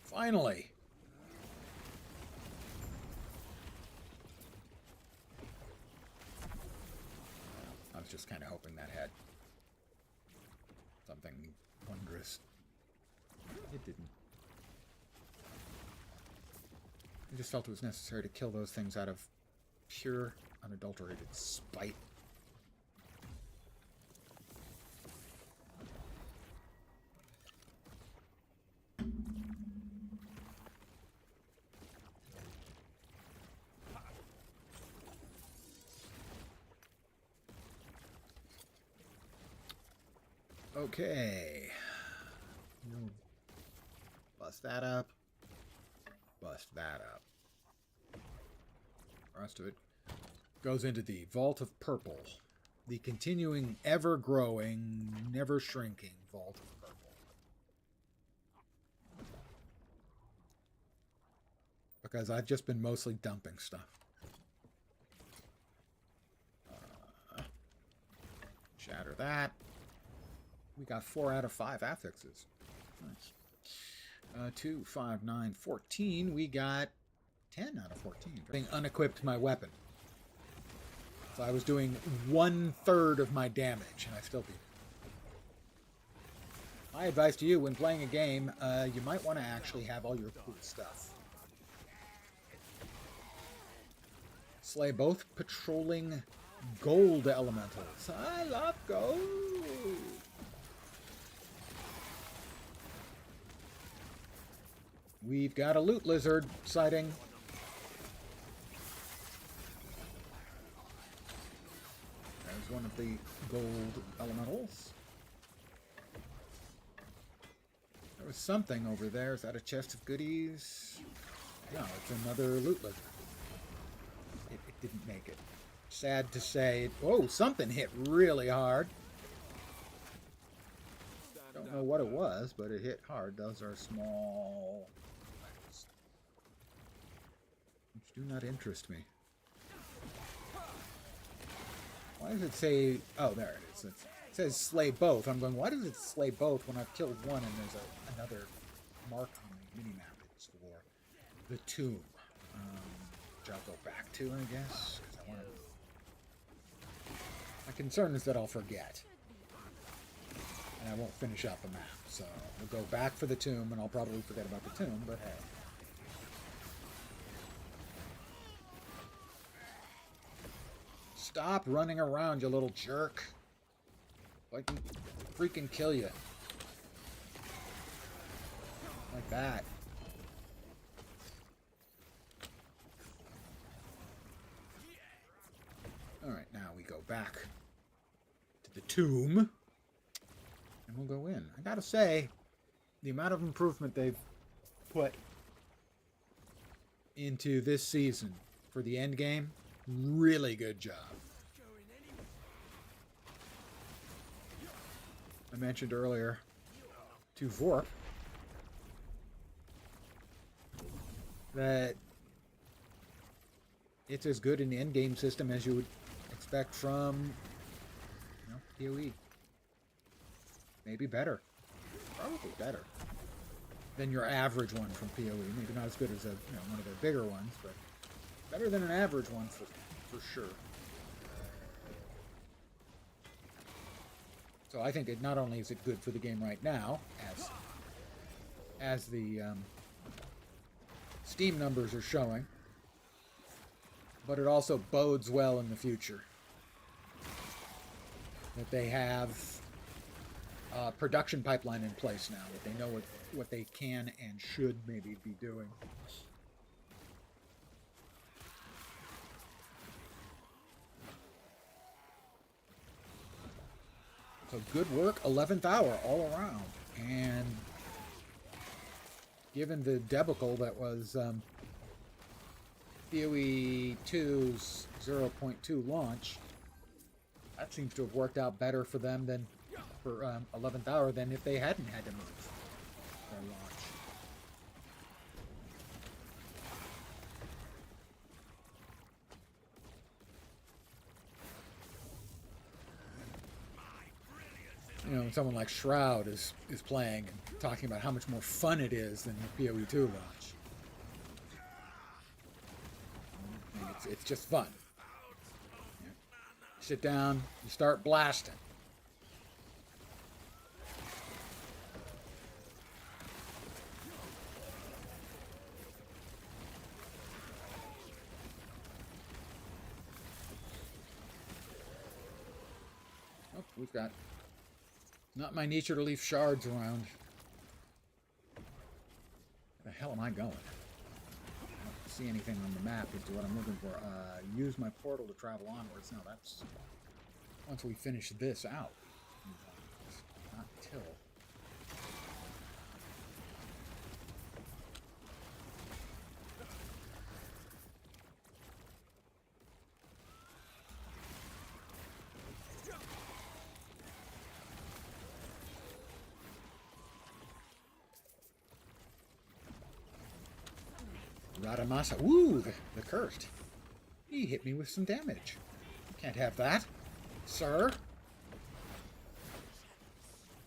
Finally. I was just kind of hoping that had something wondrous. It didn't. I just felt it was necessary to kill those things out of pure, unadulterated spite. Okay. Bust that up. Bust that up. The rest of it goes into the Vault of Purple. The continuing, ever-growing, never-shrinking Vault of Purple. Because I've just been mostly dumping stuff. Shatter that. We got 4 out of 5 affixes. Nice. 2, 5, 9, 14. We got 10 out of 14. Being unequipped my weapon. So I was doing 1/3 of my damage, and I still beat it. My advice to you when playing a game, you might want to actually have all your cool stuff. Slay both patrolling gold elementals. I love gold. We've got a loot lizard sighting. There's one of the gold elementals. was something over there. Is that a chest of goodies? No, it's another loot lizard. It didn't make it. Sad to say. Oh, something hit really hard. Don't know what it was, but it hit hard. Those are small plants, which do not interest me. Why does it say... Oh, there it is. It says slay both. I'm going, why does it slay both when I've killed one and there's another mark on the minimap? It's for the tomb. Which I'll go back to, I guess. 'Cause I want to... My concern is that I'll forget. And I won't finish out the map. So we'll go back for the tomb, and I'll probably forget about the tomb, but hey. Stop running around, you little jerk. I can freaking kill you. Like that. Alright, now we go back to the tomb. And we'll go in. I gotta say, the amount of improvement they've put into this season for the end game, really good job. I mentioned earlier to Vorp that it's as good an end game system as you would expect from, you know, PoE. Maybe better. Probably better than your average one from PoE. Maybe not as good as one of their bigger ones, but better than an average one for sure. So I think it not only is it good for the game right now, as the Steam numbers are showing, but it also bodes well in the future. That they have a production pipeline in place now, that they know what they can and should maybe be doing. So good work, 11th hour all around. And given the debacle that was PoE 2's 0.2 launch, that seems to have worked out better for them than for 11th hour than if they hadn't had to move their launch. You know, someone like Shroud is playing and talking about how much more fun it is than the PoE 2 launch. It's just fun. You sit down, you start blasting. Oh, we've got not my nature to leave shards around. Where the hell am I going? I don't see anything on the map as to what I'm looking for. Use my portal to travel onwards. No, that's once we finish this out. Not till. Radamasa. Ooh, the cursed. He hit me with some damage. Can't have that, sir.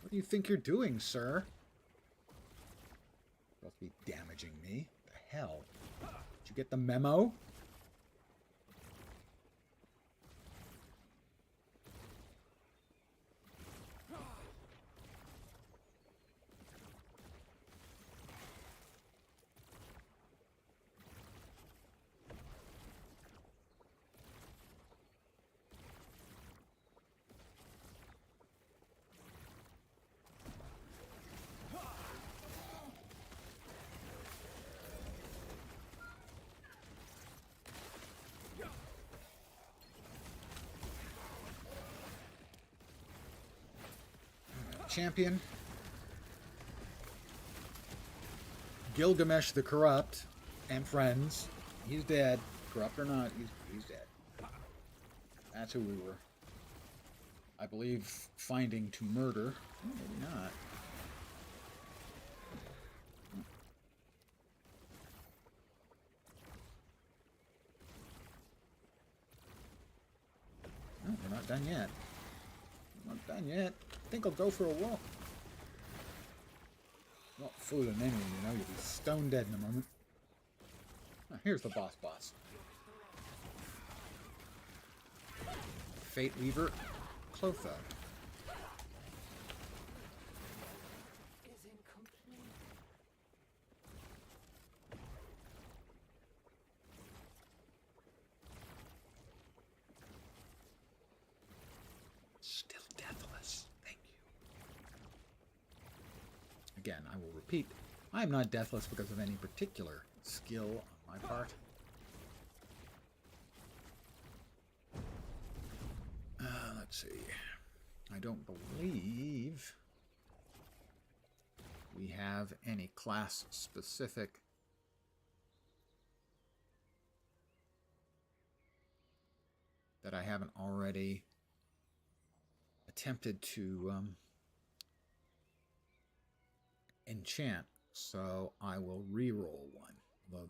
What do you think you're doing, sir? You're supposed to be damaging me. What the hell? Did you get the memo? Champion. Gilgamesh the Corrupt and friends. He's dead. Corrupt or not, he's dead. That's who we were, I believe, finding to murder. Maybe not. No, we're not done yet. We're not done yet. I think I'll go for a walk. Not fooling anyone, you know. You'll be stone dead in a moment. Oh, here's the boss. Fate Weaver, Clotho. Still deathless. Thank you. Again, I will repeat, I am not deathless because of any particular skill on my part. Let's see. I don't believe we have any class-specific that I haven't already attempted to enchant, so I will re-roll one,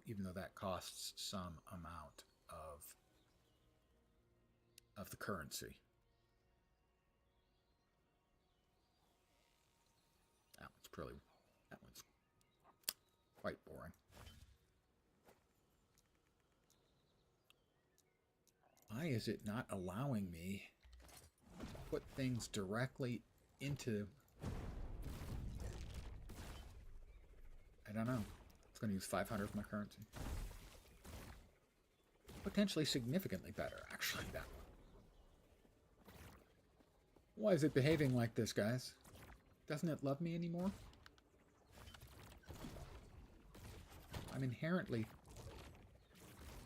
even though that costs some amount of the currency. That one's quite boring. Why is it not allowing me to put things directly into... I don't know. It's going to use 500 of my currency. Potentially significantly better, actually, that one. Why is it behaving like this, guys? Doesn't it love me anymore? I'm inherently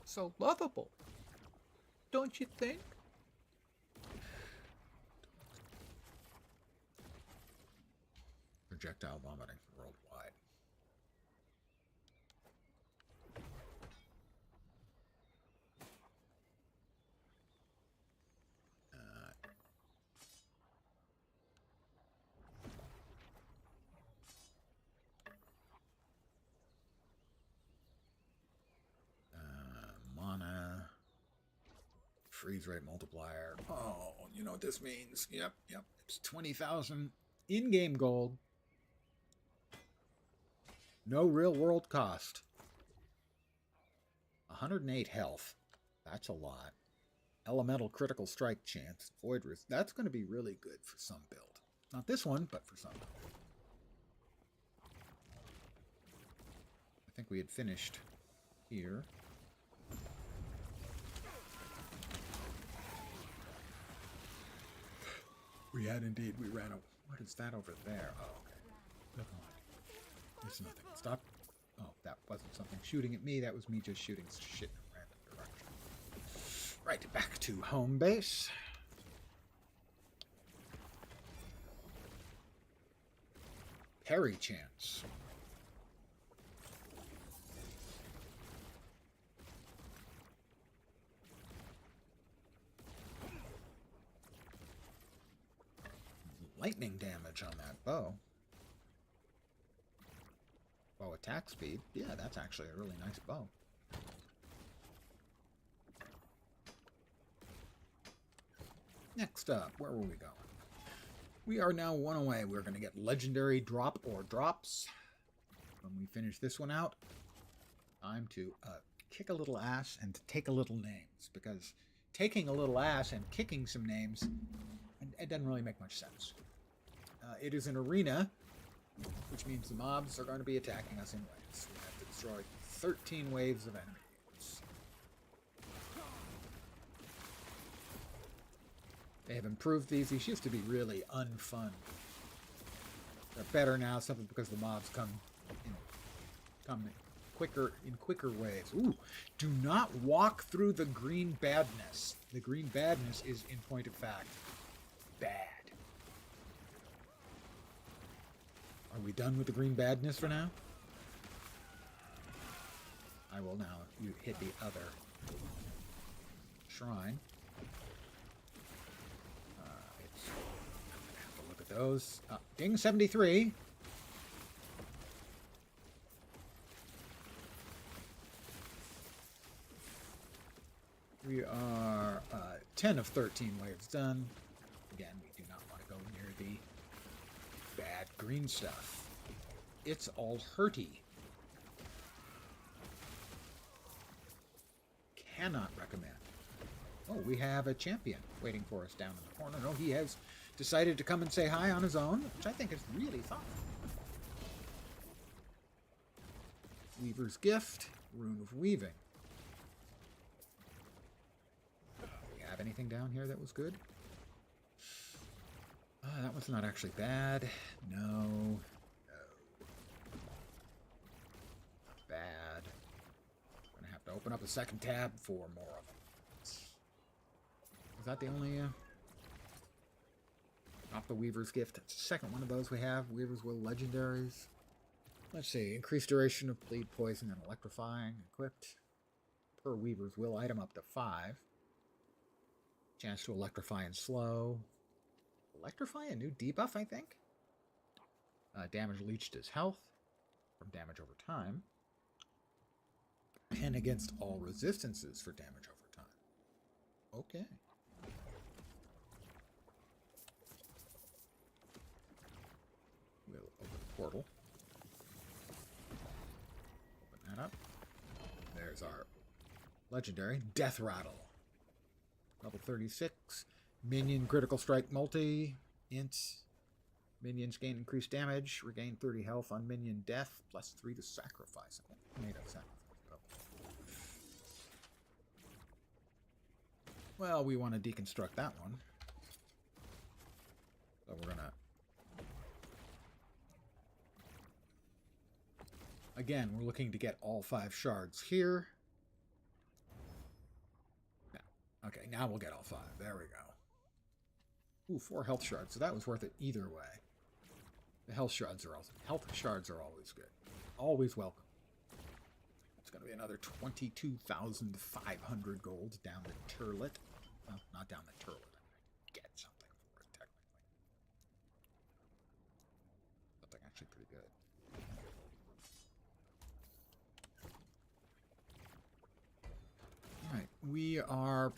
so lovable, don't you think? Projectile vomiting worldwide. Mana. Freeze rate multiplier. Oh, you know what this means. Yep. It's 20,000 in-game gold. No real world cost. 108 health. That's a lot. Elemental critical strike chance. Void risk. That's going to be really good for some build. Not this one, but for some build. I think we had finished here. We had indeed. We ran out. What is that over there? Oh, okay. Never mind. There's nothing. Stop. Oh, that wasn't something shooting at me. That was me just shooting shit in a random direction. Right, back to home base. Parry chance. Lightning damage on that bow. Bow attack speed. Yeah, that's actually a really nice bow. Next up, where were we going? We are now one away. We're going to get legendary drop or drops. When we finish this one out, time to kick a little ass and to take a little names. Because taking a little ass and kicking some names, it doesn't really make much sense. It is an arena, which means the mobs are going to be attacking us in waves. We have to destroy 13 waves of enemies. They have improved these. These used to be really unfun. They're better now, simply because the mobs come in quicker waves. Ooh, do not walk through the green badness. The green badness is, in point of fact, bad. Are we done with the green badness for now? I will now hit the other shrine. I'm gonna have to look at those. Ding 73. We are 10 of 13 layers done. Again, we do not want to go near the bad green stuff. It's all hurty. Cannot recommend. Oh, we have a champion waiting for us down in the corner. No, he has decided to come and say hi on his own, which I think is really thoughtful. Weaver's Gift, Rune of Weaving. Do we have anything down here that was good? That one's not actually bad. No. Not bad. I'm gonna have to open up a second tab for more of them. Is that the only off the Weaver's Gift? That's the second one of those we have. Weaver's Will Legendaries. Let's see. Increased duration of bleed, poison, and electrifying equipped. Per Weaver's Will item up to 5. Chance to electrify and slow. Electrify, a new debuff, I think. Damage leached is health from damage over time. And against all resistances for damage over time. Okay. We'll open the portal. Open that up. There's our legendary Death Rattle. Level 36. Minion critical strike multi. Int. Minions gain increased damage. Regain 30 health on minion death. Plus 3 to sacrifice. Made of sacrifice. Well, we want to deconstruct that one. So we're gonna... Again, we're looking to get all 5 shards here. No. Okay, now we'll get all 5. There we go. Ooh, 4 health shards, so that was worth it either way. The health shards are always good. Always welcome. It's going to be another 22,500 gold down the turlet. Well, not down the turlet. I'm going to get something for it, technically. Something actually pretty good. Alright, we are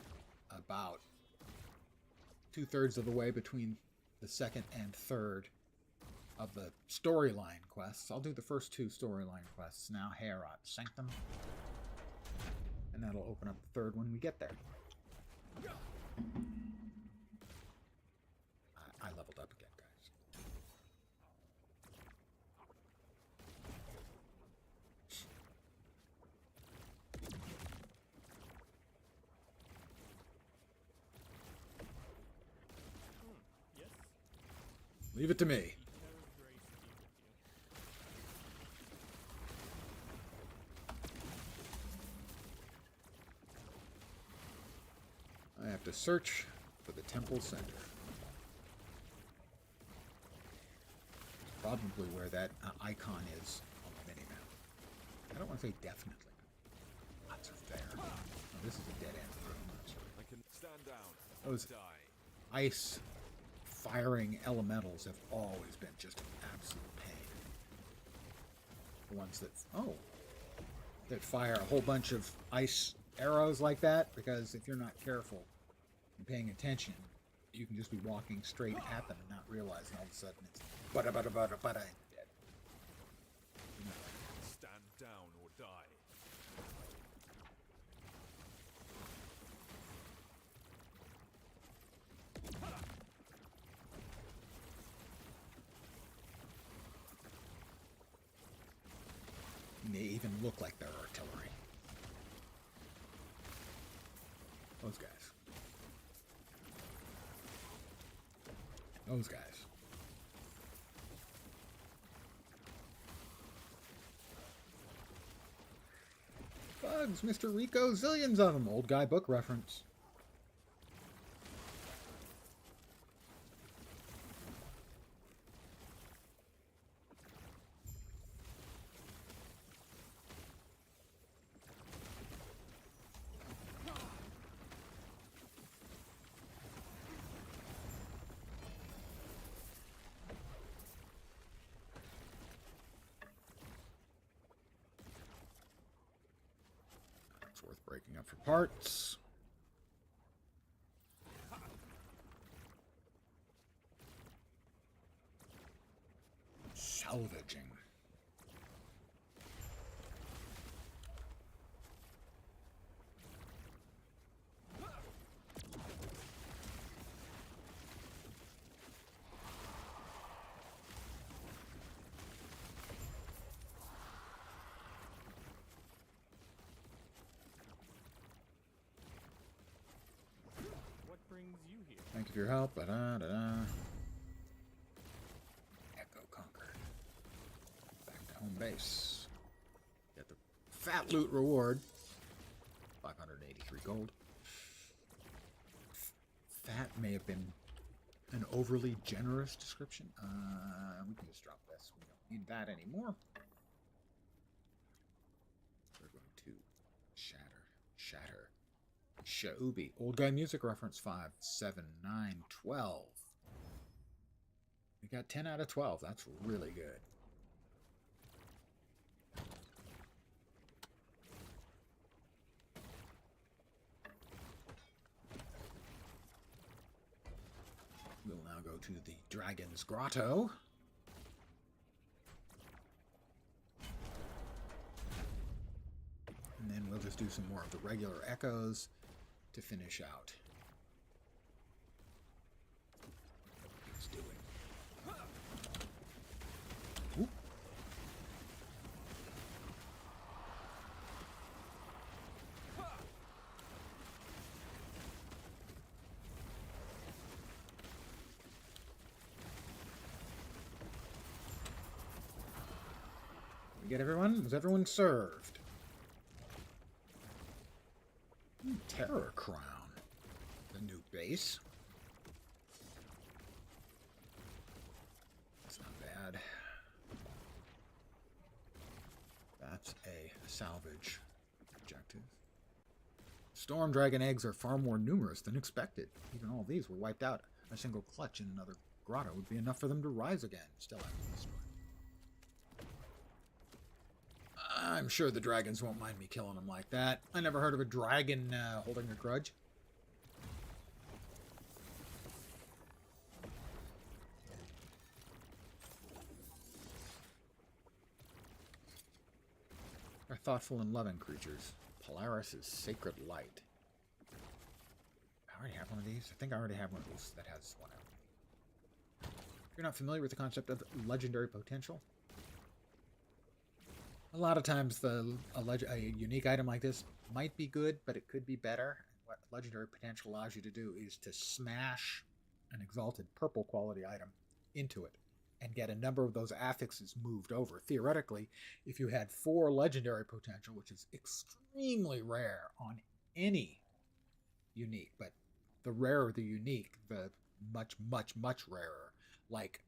about 2/3 of the way between the second and third of the storyline quests. I'll do the first 2 storyline quests now. Herat Sanctum. And that'll open up the third when we get there. I leveled up again, guys. Yes? Leave it to me. I have to search for the temple center. Probably where that icon is on the minimap. I don't want to say definitely. Lots are there. Oh, this is a dead end room. I can stand down. Those Die. ice firing elementals have always been just an absolute pain. The ones that fire a whole bunch of ice arrows like that, because if you're not careful and paying attention, you can just be walking straight at them and not realizing all of a sudden it's bada bada bada bada dead. You know, Stand down or die. they even look like they're artillery. Those guys. Those guys. Bugs, Mr. Rico, zillions of them. Old guy book reference. Worth breaking up for parts. Salvaging. What brings you here? Thank you for your help. Da-da-da-da. Echo conquered. Back to home base. Get the fat loot reward. 583 gold. Fat may have been an overly generous description. We can just drop this. We don't need that anymore. We're going to shatter. Shaubi. Old guy music reference 5, 7, 9, 12. We got 10 out of 12. That's really good. We'll now go to the Dragon's Grotto. And then we'll just do some more of the regular echoes to finish out. Let's do it. Oop. We get everyone? Was everyone served? Terror Crown. The new base. That's not bad. That's a salvage objective. Storm Dragon eggs are far more numerous than expected. Even all these were wiped out. A single clutch in another grotto would be enough for them to rise again. Still have to destroy. I'm sure the dragons won't mind me killing them like that. I never heard of a dragon holding a grudge. They're thoughtful and loving creatures. Polaris' sacred light. I already have one of these. I think I already have one of these that has one out. If you're not familiar with the concept of legendary potential, a lot of times a unique item like this might be good, but it could be better. What legendary potential allows you to do is to smash an exalted purple quality item into it and get a number of those affixes moved over. Theoretically, if you had 4 legendary potential, which is extremely rare on any unique, but the rarer the unique, the much, much, much rarer, like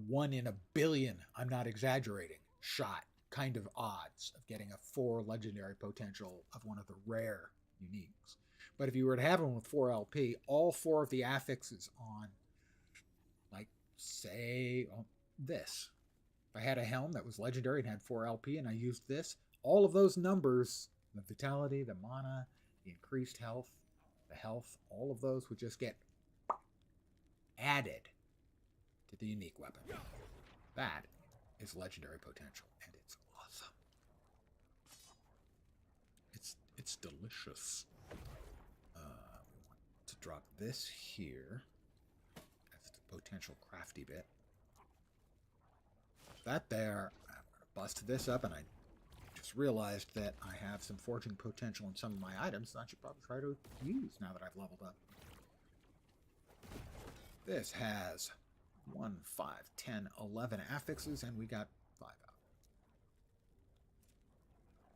1 in a billion, I'm not exaggerating, shot kind of odds of getting a 4 legendary potential of one of the rare uniques. But if you were to have one with 4 LP, all 4 of the affixes on, like, say, this. If I had a helm that was legendary and had 4 LP and I used this, all of those numbers, the vitality, the mana, the increased health, the health, all of those would just get added to the unique weapon. That is legendary potential, and it's awesome. It's delicious. We want to drop this here. That's the potential crafty bit. That there, I'm going to bust this up, and I just realized that I have some forging potential in some of my items that I should probably try to use now that I've leveled up. This has 1, 5, 10, 11 affixes, and we got 5 out.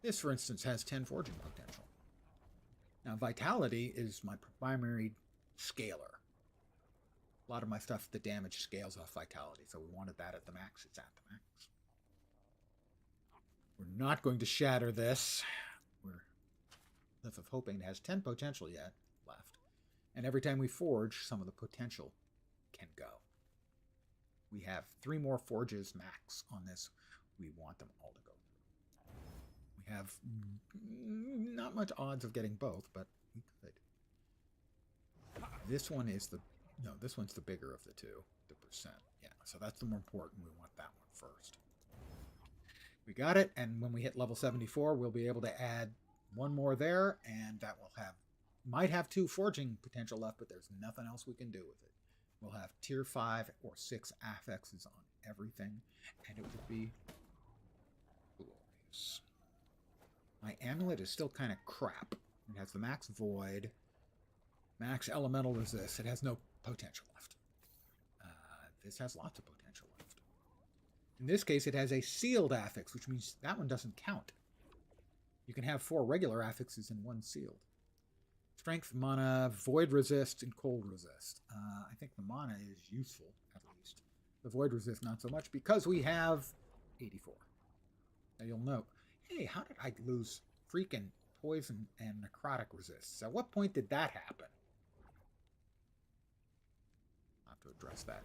This, for instance, has 10 forging potential. Now, vitality is my primary scaler. A lot of my stuff, the damage scales off vitality, so we wanted that at the max. It's at the max. We're not going to shatter this. We're left of hoping it has 10 potential yet left. And every time we forge, some of the potential can go. We have 3 more forges max on this. We want them all to go through. We have not much odds of getting both, but we could. This one is the... No, this one's the bigger of the two. The percent. Yeah, so that's the more important. We want that one first. We got it, and when we hit level 74, we'll be able to add one more there, and that will have... Might have 2 forging potential left, but there's nothing else we can do with it. We'll have tier 5 or 6 affixes on everything, and it would be glorious. My amulet is still kind of crap. It has the max void, max elemental resist. It has no potential left. This has lots of potential left. In this case, it has a sealed affix, which means that one doesn't count. You can have 4 regular affixes and 1 sealed. Strength, mana, void resist, and cold resist. I think the mana is useful, at least. The void resist, not so much, because we have 84. Now you'll note, hey, how did I lose freaking poison and necrotic resists? At what point did that happen? I'll have to address that.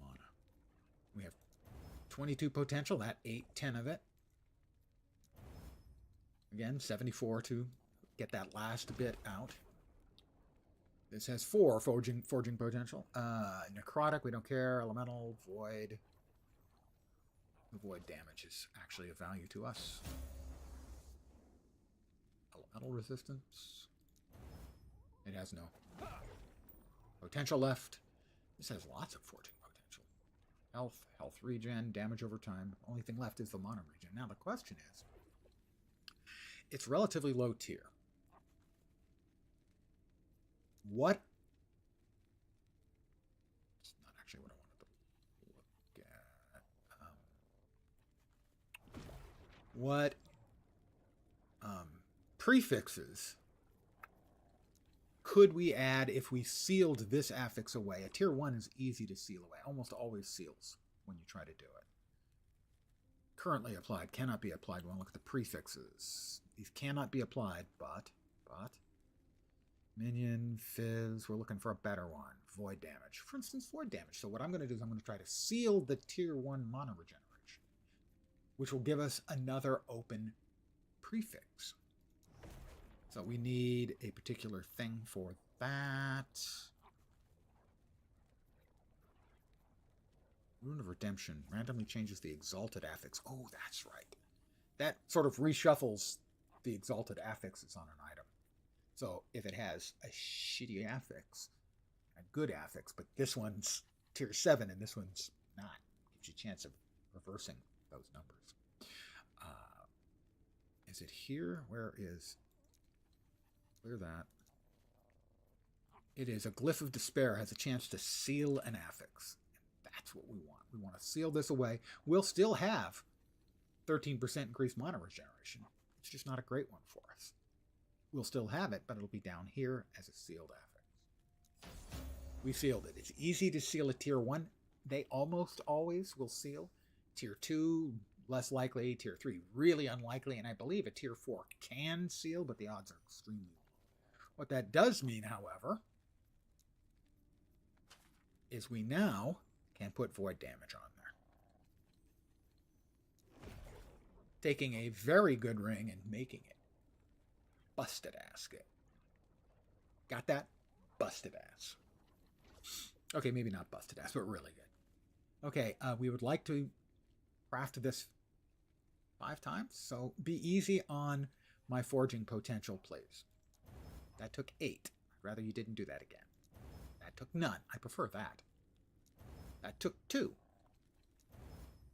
Mana. We have 22 potential, that 8, 10 of it. Again, 74 to get that last bit out. This has 4 forging potential. Necrotic, we don't care. Elemental, void. The void damage is actually of value to us. Elemental resistance. It has no potential left. This has lots of forging potential. Health regen, damage over time. Only thing left is the mana regen. Now the question is, it's relatively low tier. What? It's not actually what I wanted to look at. What prefixes could we add if we sealed this affix away? A tier 1 is easy to seal away. Almost always seals when you try to do it. Currently applied, cannot be applied. We'll look at the prefixes. These cannot be applied, but minion, fizz, we're looking for a better one. Void damage. For instance, void damage. So what I'm going to do is I'm going to try to seal the tier 1 mana regeneration, which will give us another open prefix. So we need a particular thing for that. Rune of Redemption randomly changes the exalted affix. Oh, that's right. That sort of reshuffles the exalted affixes on an item. So if it has a shitty affix, a good affix, but this one's tier 7 and this one's not, gives you a chance of reversing those numbers. Is it here? Where is... Clear that. It is a Glyph of Despair, has a chance to seal an affix. That's what we want. We want to seal this away. We'll still have 13% increased mana regeneration. It's just not a great one for us. We'll still have it, but it'll be down here as a sealed affix. We sealed it. It's easy to seal a tier 1. They almost always will seal. Tier 2, less likely. Tier 3, really unlikely. And I believe a tier 4 can seal, but the odds are extremely low. What that does mean, however, is we now can put void damage on there. Taking a very good ring and making it busted ass good. Got that? Busted ass. Okay, maybe not busted ass, but really good. Okay, we would like to craft this 5 times, so be easy on my forging potential, please. That took 8. I'd rather you didn't do that again. That took none. I prefer that. That took 2.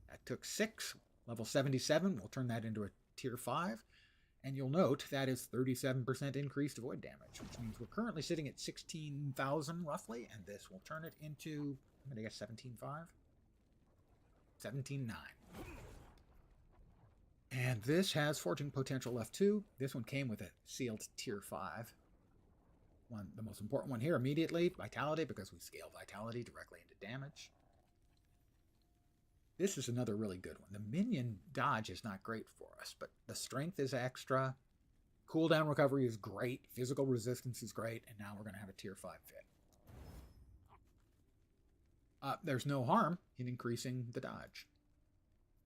That took 6. Level 77, we'll turn that into a tier 5. And you'll note that is 37% increased void damage, which means we're currently sitting at 16,000 roughly, and this will turn it into, I'm going to guess 17.5? 17.9. And this has forging potential left too. This one came with a sealed tier 5. The most important one here immediately, Vitality, because we scale Vitality directly into damage. This is another really good one. The minion dodge is not great for us, but the strength is extra. Cooldown recovery is great. Physical resistance is great. And now we're going to have a tier 5 fit. There's no harm in increasing the dodge.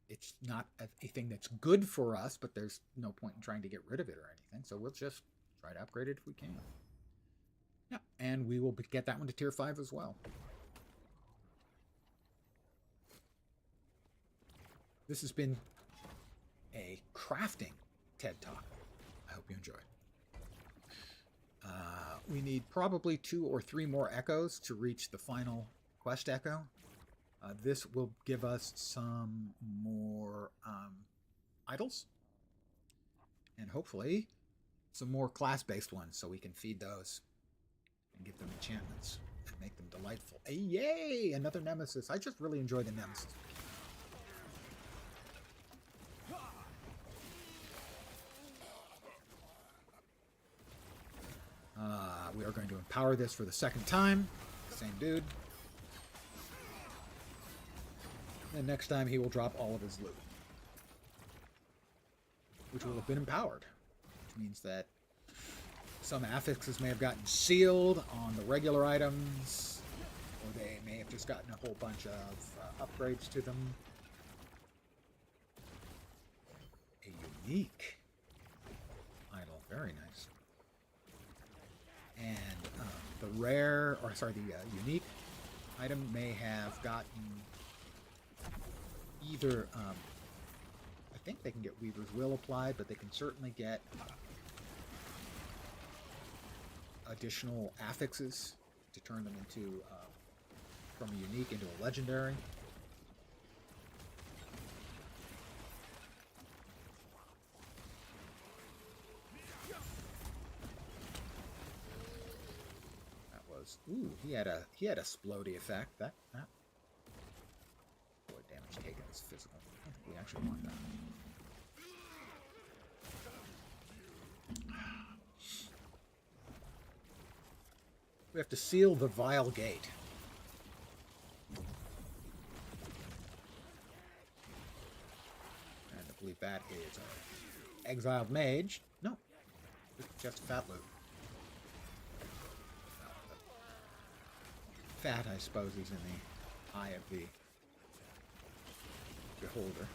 It's not a thing that's good for us, but there's no point in trying to get rid of it or anything. So we'll just try to upgrade it if we can. Yeah, and we will get that one to tier 5 as well. This has been a crafting TED Talk. I hope you enjoyed. We need probably 2 or 3 more echoes to reach the final quest echo. This will give us some more idols. And hopefully some more class-based ones so we can feed those and give them enchantments and make them delightful. Hey, yay! Another nemesis. I just really enjoy the nemesis. We are going to empower this for the second time. Same dude. And next time he will drop all of his loot, which will have been empowered, which means that some affixes may have gotten sealed on the regular items, or they may have just gotten a whole bunch of upgrades to them. A unique idol, very nice. And the unique item may have gotten either, I think they can get Weaver's Will applied, but they can certainly get additional affixes to turn them into, from a unique into a legendary. Ooh, he had a splody effect. That boy, damage taken is physical. I think we actually want that. We have to seal the Vile Gate. And I believe that is our exiled mage. No, it's just fat loot. Fat, I suppose, is in the eye of the beholder.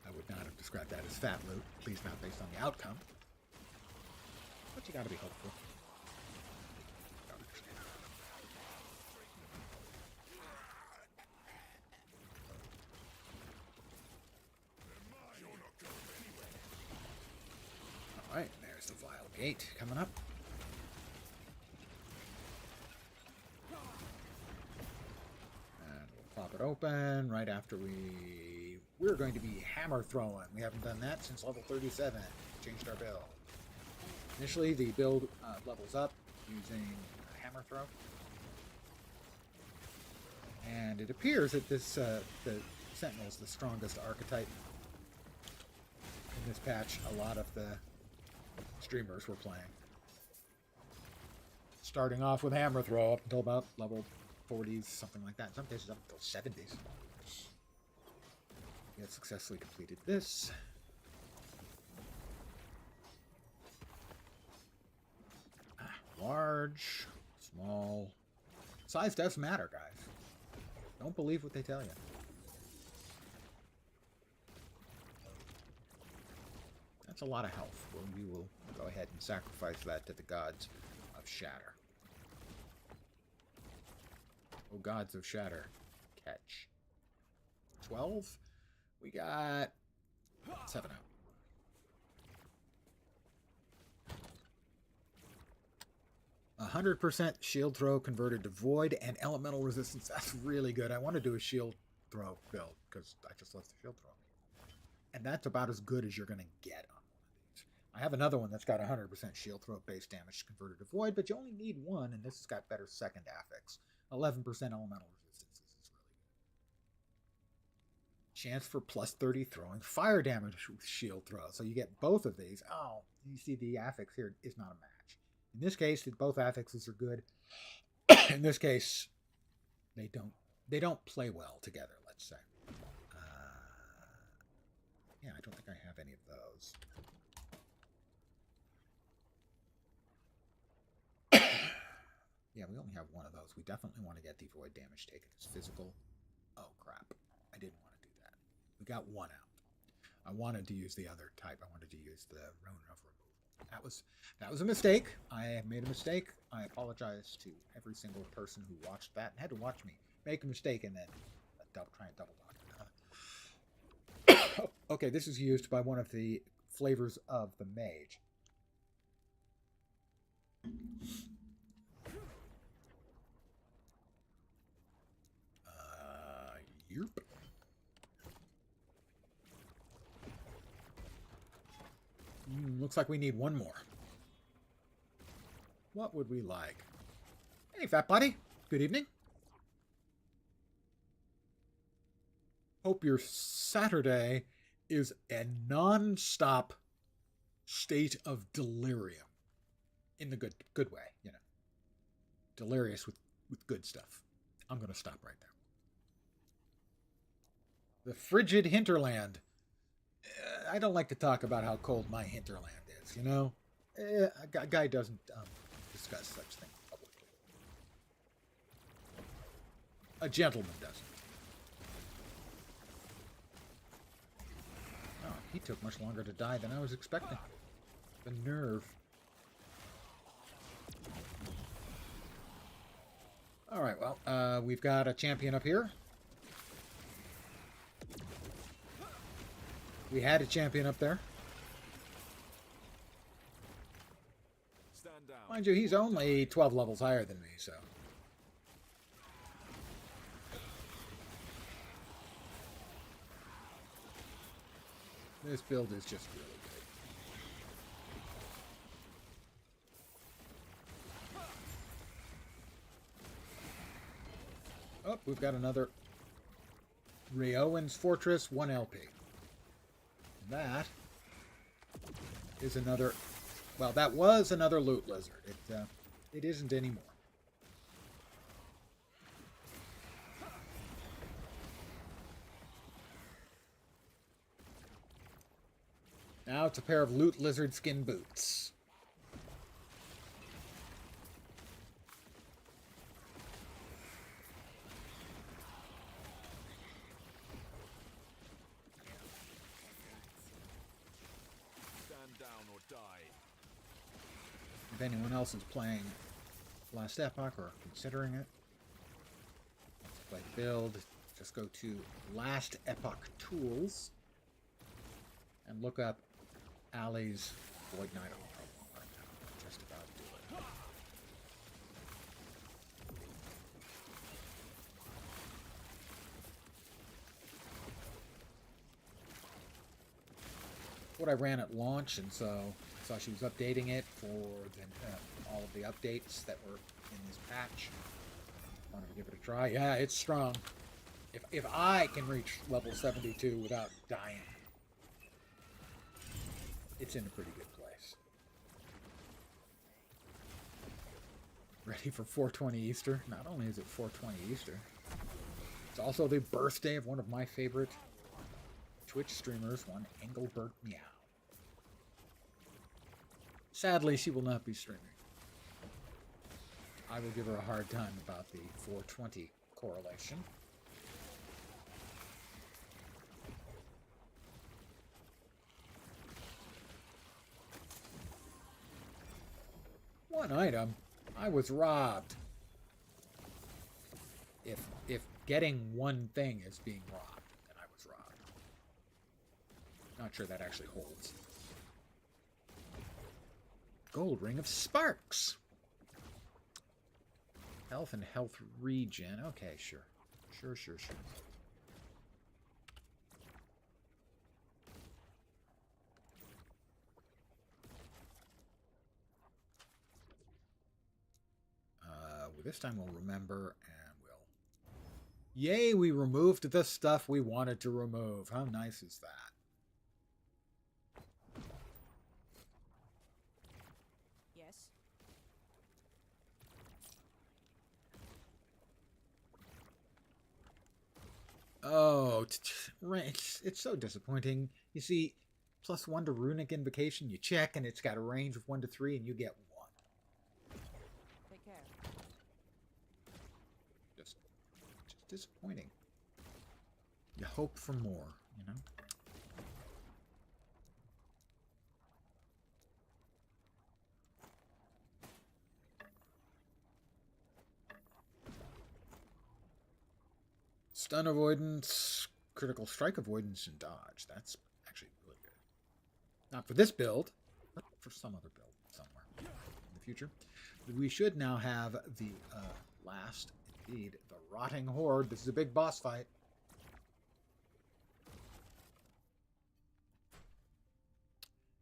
I would not have described that as fat loot, at least not based on the outcome. But you gotta be hopeful. Don't understand. Alright, there's the Vile Gate coming up. And we'll pop it open right after we're going to be hammer throwing. We haven't done that since level 37. Changed our build. Initially, the build levels up using hammer throw. And it appears that this the Sentinel is the strongest archetype in this patch. A lot of the streamers were playing. Starting off with hammer throw up until about level 40s, something like that. In some cases up until 70s. We have successfully completed this. Large, small. Size does matter, guys. Don't believe what they tell you. That's a lot of health. Well, we will go ahead and sacrifice that to the gods of Shatter. Oh, gods of Shatter. Catch. 12? We got 7 out. A 100% shield throw converted to void and elemental resistance. That's really good. I want to do a shield throw build because I just love the shield throw. And that's about as good as you're going to get on one of these. I have another one that's got 100% shield throw base damage converted to void, but you only need one, and this has got better second affix. 11% elemental resistance. This is really good. Chance for plus 30 throwing fire damage with shield throw. So you get both of these. Oh, you see the affix here is not a match. In this case, both affixes are good. In this case, they don't play well together, let's say. Yeah, I don't think I have any of those. have one of those. We definitely want to get the void damage taken as physical. Oh, crap. I didn't want to do that. We got one out. I wanted to use the other type. I wanted to use the Rune of Removal. That was a mistake. I made a mistake. I apologize to every single person who watched that and had to watch me make a mistake and then try and double dog. Okay, this is used by one of the flavors of the mage. Yerp. Looks like we need one more. What would we like? Hey, fat buddy. Good evening. Hope your Saturday is a non-stop state of delirium. In the good way, you know. Delirious with good stuff. I'm going to stop right there. The frigid hinterland. I don't like to talk about how cold my hinterland is, you know? A guy doesn't discuss such things publicly. A gentleman doesn't. Oh, he took much longer to die than I was expecting. The nerve. Alright, well, we've got a champion up here. We had a champion up there. Stand down. Mind you, he's only 12 levels higher than me, so... This build is just really good. Oh, we've got another Rioan's Fortress 1 LP. That is another... Well, that was another loot lizard. It isn't anymore. Now it's a pair of loot lizard skin boots. Stand down or die. If anyone else is playing Last Epoch or considering it, play build, just go to Last Epoch Tools and look up Ali's Void Knight armor. Just about do it. What I ran at launch, and so saw she was updating it for all of the updates that were in this patch. Wanted to give it a try. Yeah, it's strong. If I can reach level 72 without dying, it's in a pretty good place. Ready for 420 Easter? Not only is it 420 Easter, it's also the birthday of one of my favorite Twitch streamers, one Engelbert Meow. Sadly, she will not be streaming. I will give her a hard time about the 420 correlation. One item. I was robbed. If getting one thing is being robbed, then I was robbed. Not sure that actually holds. Gold Ring of Sparks. Health and health regen. Okay, sure. Sure. This time we'll remember and we'll... Yay, we removed the stuff we wanted to remove. How nice is that? Yes. Oh, it's so disappointing. You see, +1 to runic invocation, you check and it's got a range of 1 to 3 and you get 1. Take care. disappointing. You hope for more, you know? Stun avoidance, critical strike avoidance, and dodge. That's actually really good. Not for this build, but for some other build somewhere in the future. We should now have the last, indeed, the Rotting Horde. This is a big boss fight.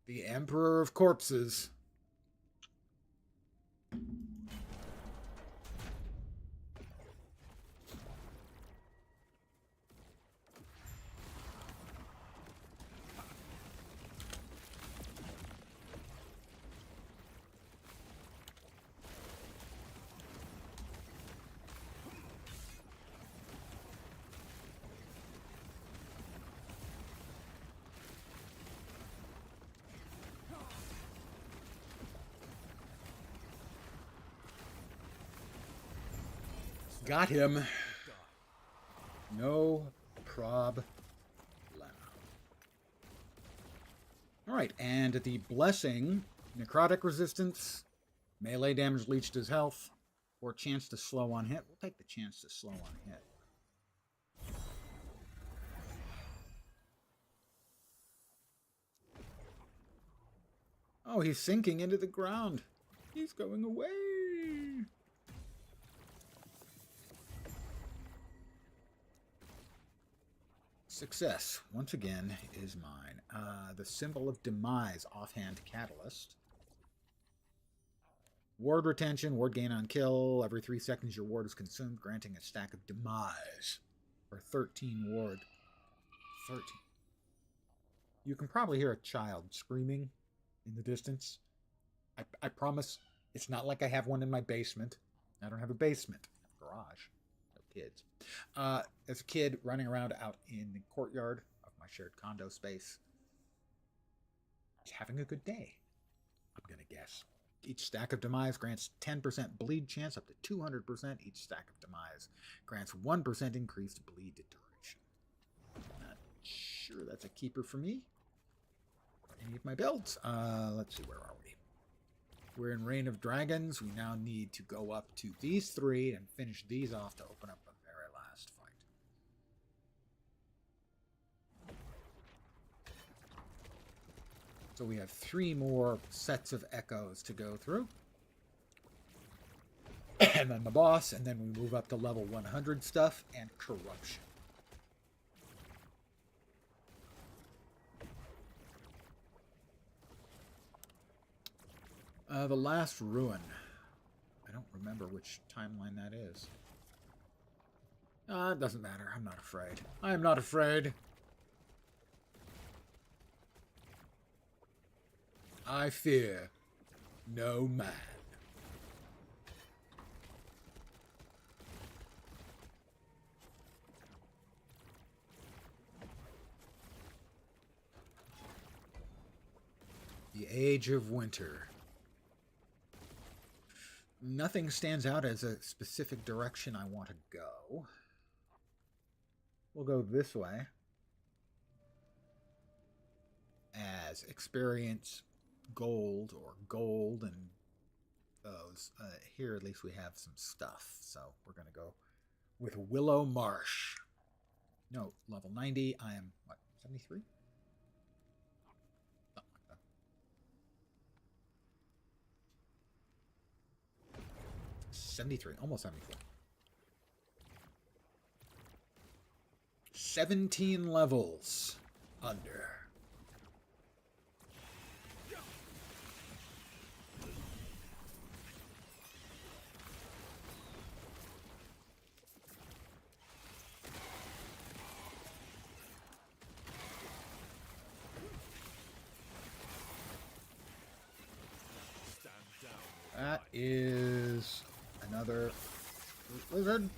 The Emperor of Corpses. Got him. No prob. Alright, and the Blessing, necrotic resistance, melee damage leached his health, or chance to slow on hit. We'll take the chance to slow on hit. Oh, he's sinking into the ground. He's going away. Success, once again, is mine. The Symbol of Demise, Offhand Catalyst. Ward retention, ward gain on kill. Every 3 seconds your ward is consumed, granting a stack of Demise. Or 13 ward. 13. You can probably hear a child screaming in the distance. I promise it's not like I have one in my basement. I don't have a basement. I have a garage. No kids. As a kid, running around out in the courtyard of my shared condo space. Just having a good day, I'm going to guess. Each stack of Demise grants 10% bleed chance up to 200%. Each stack of Demise grants 1% increased bleed duration. Not sure that's a keeper for me. Any of my builds. Let's see, where are we? We're in Reign of Dragons. We now need to go up to these 3 and finish these off to open up the very last fight. So we have 3 more sets of echoes to go through. And then the boss, and then we move up to level 100 stuff and corruption. The Last Ruin. I don't remember which timeline that is. It doesn't matter. I'm not afraid. I am not afraid. I fear no man. The Age of Winter. Nothing stands out as a specific direction I want to go. We'll go this way. As experience gold or gold and those. Here at least we have some stuff. So we're going to go with Willow Marsh. No, level 90. I am, what, 73? 73, almost 74. 17 levels under. That is another lizard.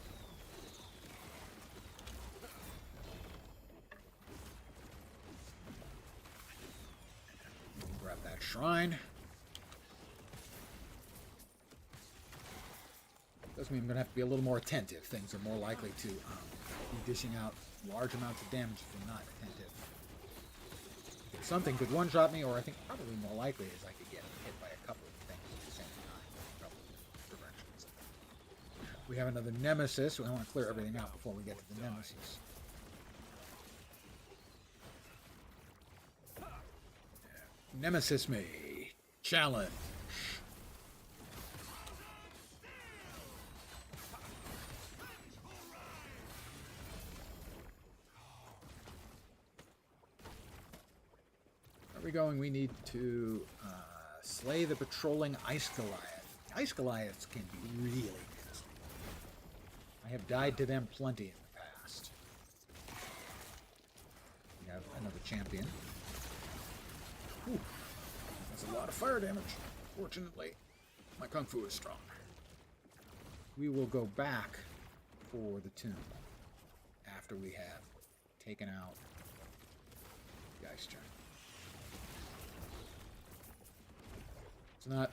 Grab that shrine. Doesn't mean I'm going to have to be a little more attentive. Things are more likely to be dishing out large amounts of damage if you're not attentive. If something could one-shot me, or I think probably more likely is I could get hit by a couple of things at the same time. A couple of directions. We have another nemesis. We want to clear everything out before we get to the nemesis. Nemesis me. Challenge. Where are we going? We need to slay the patrolling Ice Goliath. Ice Goliaths can be really nasty. I have died to them plenty in the past. We have another champion. Ooh, that's a lot of fire damage. Fortunately, my Kung Fu is strong. We will go back for the tomb after we have taken out the Ice Giant. It's not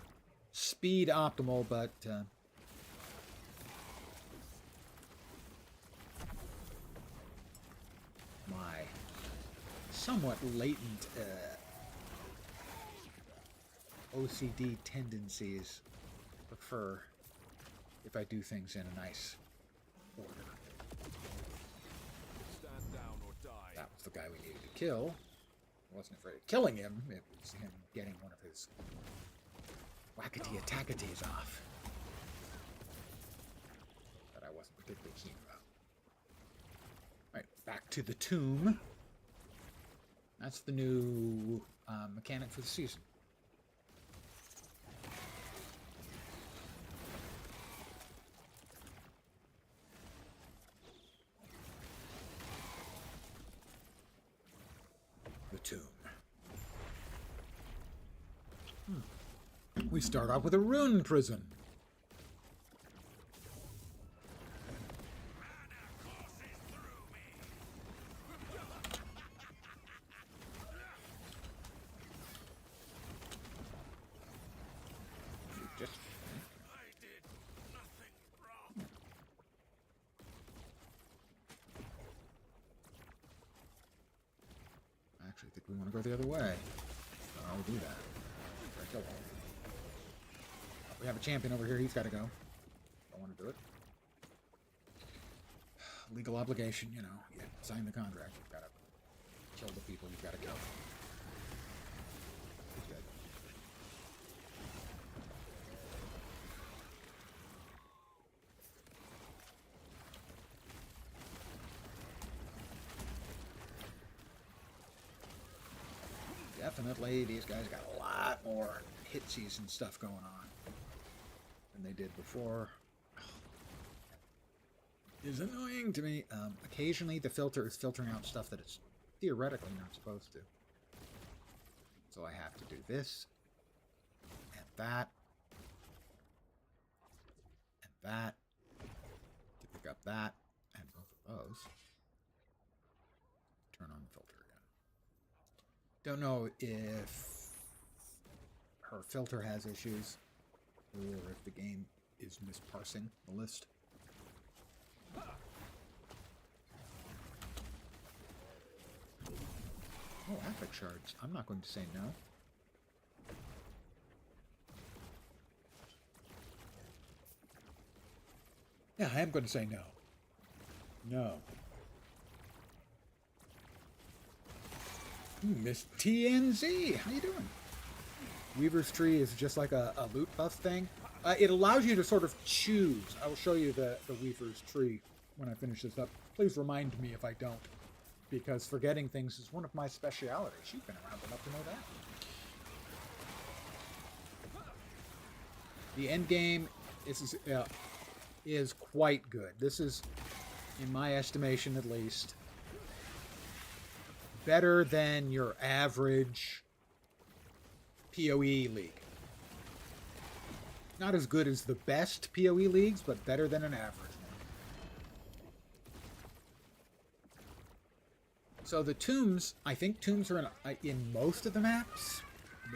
speed optimal, but my somewhat latent OCD tendencies prefer if I do things in a nice order. Stand down or die. That was the guy we needed to kill. I wasn't afraid of killing him. It was him getting one of his whackety-attackaties off that I wasn't particularly keen about. Alright, back to the tomb. That's the new mechanic for the season. The tomb. We start off with a rune prison. I actually think we want to go the other way. I'll do that. Right, go on. We have a champion over here. He's got to go. I want to do it. Legal obligation, you know. You sign the contract. You've got to kill the people you've got to kill. He's dead. Definitely, these guys got a lot more hitsies and stuff going on than they did before. Is annoying to me. Occasionally the filter is filtering out stuff that it's theoretically not supposed to. So I have to do this, and that, and that, to pick up that, and both of those. Turn on the filter again. Don't know if her filter has issues, or if the game is misparsing the list. Oh, affect shards. I'm not going to say no. Yeah, I am going to say no. No. Miss TNZ, how you doing? Weaver's Tree is just like a loot buff thing. It allows you to sort of choose. I will show you the Weaver's Tree when I finish this up. Please remind me if I don't, because forgetting things is one of my specialities. You've been around enough to know that. The end game is quite good. This is, in my estimation at least, better than your average PoE league. Not as good as the best PoE leagues, but better than an average one. So the tombs, I think tombs are in most of the maps.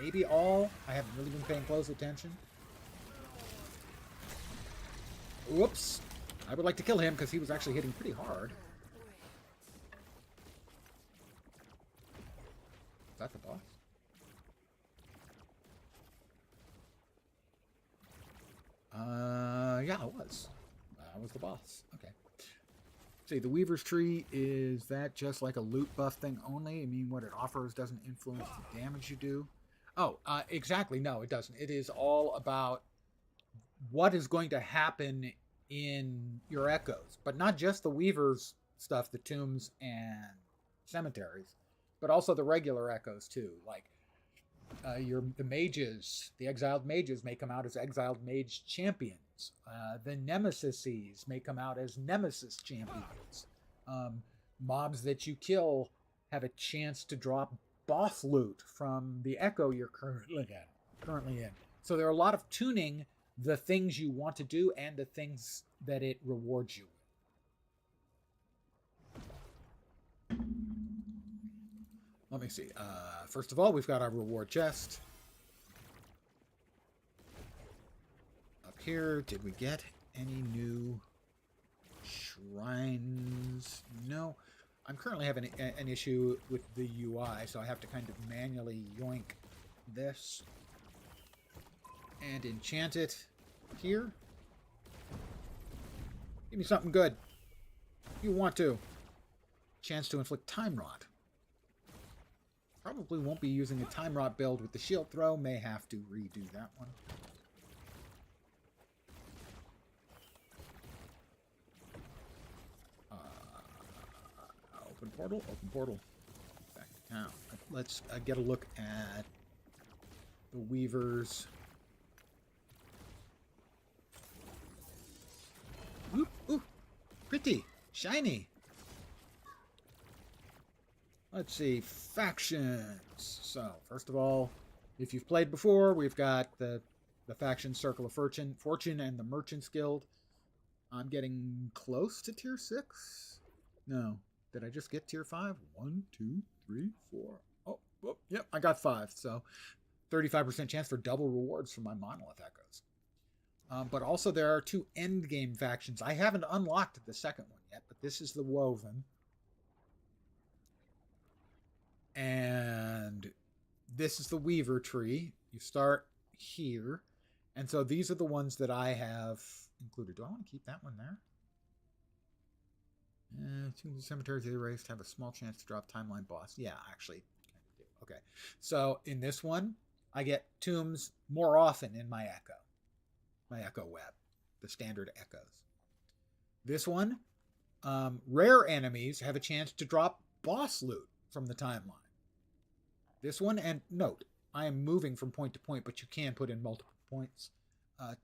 Maybe all. I haven't really been paying close attention. Whoops. I would like to kill him because he was actually hitting pretty hard. Is that the boss? Yeah, it was. That was the boss. Okay. See, the Weaver's Tree, is that just like a loot buff thing only? I mean, what it offers doesn't influence the damage you do? Oh, exactly. No, it doesn't. It is all about what is going to happen in your echoes, but not just the Weaver's stuff, the tombs and cemeteries, but also the regular echoes too. Like the mages, the exiled mages may come out as exiled mage champions. The nemesises may come out as nemesis champions. Mobs that you kill have a chance to drop boss loot from the echo you're currently in. So there are a lot of tuning the things you want to do and the things that it rewards you with. Let me see. First of all, we've got our reward chest. Up here, did we get any new shrines? No. I'm currently having an issue with the UI, so I have to kind of manually yoink this and enchant it here. Give me something good. You want to. Chance to inflict Time Rot. Probably won't be using a Time Rot build with the shield throw. May have to redo that one. Open portal. Open portal. Back to town. Let's get a look at the Weavers. Ooh, ooh, pretty, shiny. Let's see, factions. So, first of all, if you've played before, we've got the faction Circle of Fortune and the Merchants Guild. I'm getting close to tier 6. No, did I just get tier 5? 1, 2, 3, 4. Oh, yep, I got 5. So, 35% chance for double rewards from my Monolith Echoes. But also there are 2 endgame factions. I haven't unlocked the second one yet, but this is the Woven. And this is the Weaver Tree. You start here. And so these are the ones that I have included. Do I want to keep that one there? Cemeteries erased have a small chance to drop timeline boss. Yeah, actually. Okay. So in this one, I get tombs more often in my echo web, the standard echoes. This one, rare enemies have a chance to drop boss loot from the timeline. This one, and note, I am moving from point to point, but you can put in multiple points.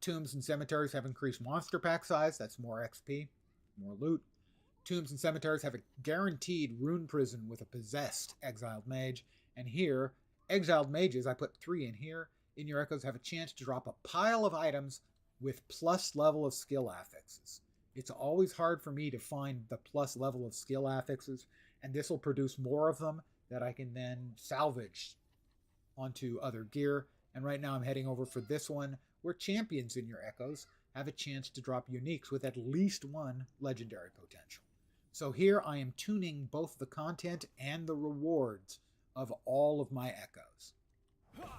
Tombs and cemeteries have increased monster pack size. That's more XP, more loot. Tombs and cemeteries have a guaranteed rune prison with a possessed exiled mage. And here, exiled mages, I put 3 in here, in your echoes have a chance to drop a pile of items with plus level of skill affixes. It's always hard for me to find the plus level of skill affixes, and this will produce more of them that I can then salvage onto other gear. And right now I'm heading over for this one, where champions in your echoes have a chance to drop uniques with at least 1 legendary potential. So here I am tuning both the content and the rewards of all of my echoes. Wrong.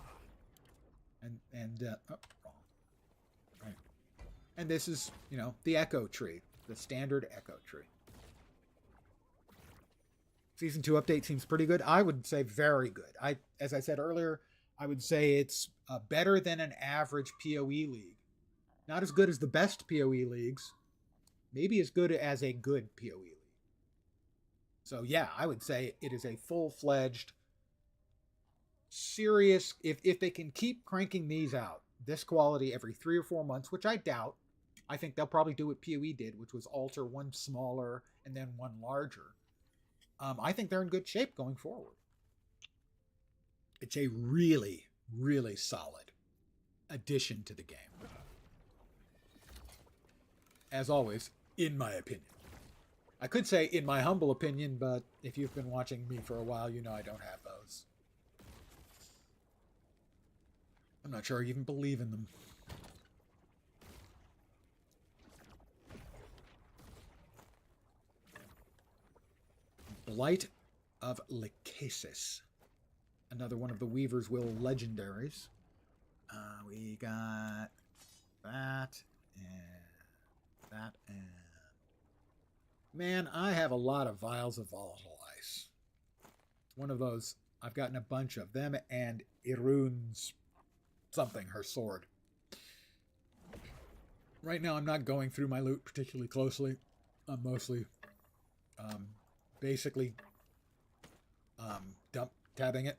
Right. And this is, the echo tree, the standard echo tree. Season 2 update seems pretty good. I would say very good. As I said earlier, I would say it's better than an average PoE league. Not as good as the best PoE leagues. Maybe as good as a good PoE league. So yeah, I would say it is a full-fledged, serious... If they can keep cranking these out, this quality every 3 or 4 months, which I doubt. I think they'll probably do what PoE did, which was alter one smaller and then one larger. I think they're in good shape going forward. It's a really, really solid addition to the game. As always, in my opinion. I could say in my humble opinion, but if you've been watching me for a while, you know I don't have those. I'm not sure I even believe in them. Blight of Lycasis. Another one of the Weaver's Will legendaries. We got that and that and... Man, I have a lot of vials of volatile ice. One of those, I've gotten a bunch of them, and Irun's something, her sword. Right now, I'm not going through my loot particularly closely. I'm mostly, basically, dump tabbing it.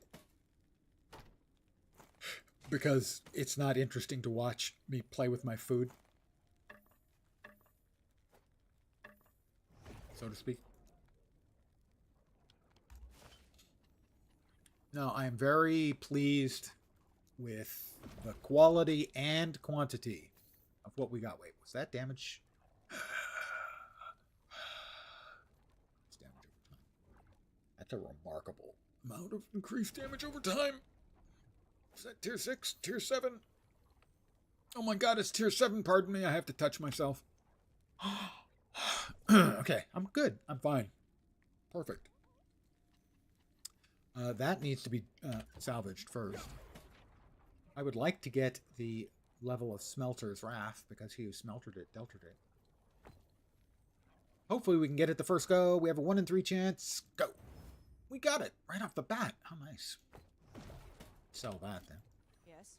Because it's not interesting to watch me play with my food, so to speak. No, I am very pleased with the quality and quantity of what we got. Wait, was that damage? It's damage over time. That's a remarkable amount of increased damage over time. Is that tier 6? Tier 7? Oh my god, it's tier 7. Pardon me, I have to touch myself. Okay, I'm good. I'm fine. Perfect. That needs to be salvaged first. I would like to get the level of Smelter's Wrath, because he who smeltered it, deltered it. Hopefully we can get it the first go. We have a 1 in 3 chance. Go! We got it right off the bat. How nice. Sell that then. Yes.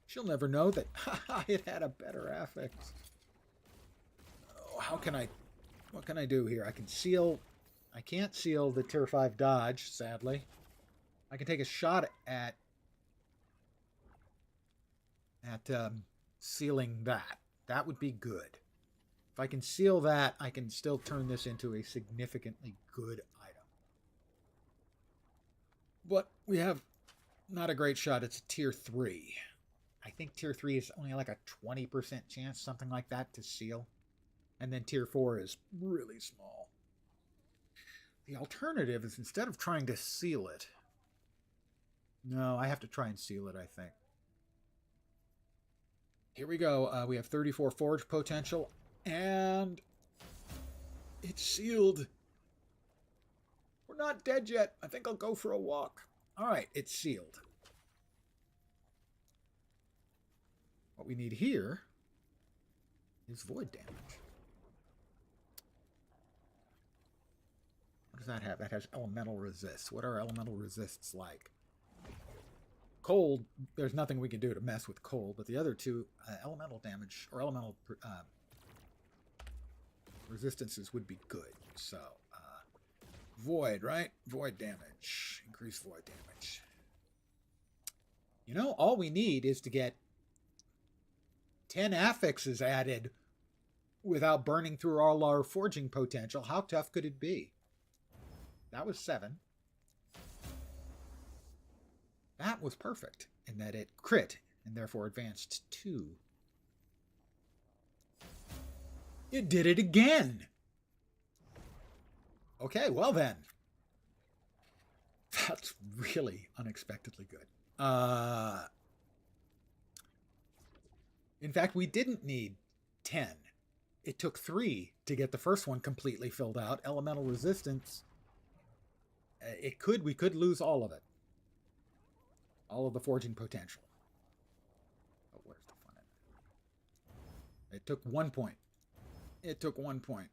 She'll never know that it had a better affix. Oh, how can I... What can I do here? I can seal... I can't seal the tier 5 dodge, sadly. I can take a shot at sealing that. That would be good. If I can seal that, I can still turn this into a significantly good item. But we have not a great shot. It's a tier 3. I think tier 3 is only like a 20% chance, something like that, to seal. And then tier 4 is really small. The alternative is, instead of trying to seal it... No, I have to try and seal it, I think. Here we go. We have 34 forge potential, and it's sealed. We're not dead yet. I think I'll go for a walk. All right, it's sealed. What we need here is void damage. What does that have? That has elemental resists. What are elemental resists like? Cold, there's nothing we can do to mess with cold, but the other two, elemental damage, or elemental resistances would be good. So, void, right? Void damage. Increase void damage. You know, all we need is to get 10 affixes added without burning through all our forging potential. How tough could it be? That was 7. That was perfect in that it crit and therefore advanced 2. It did it again. Okay, well then. That's really unexpectedly good. In fact, we didn't need 10. It took 3 to get the first one completely filled out. Elemental resistance. We could lose all of it. All of the forging potential. Oh, where's the fun in it? It took 1 point. It took 1 point.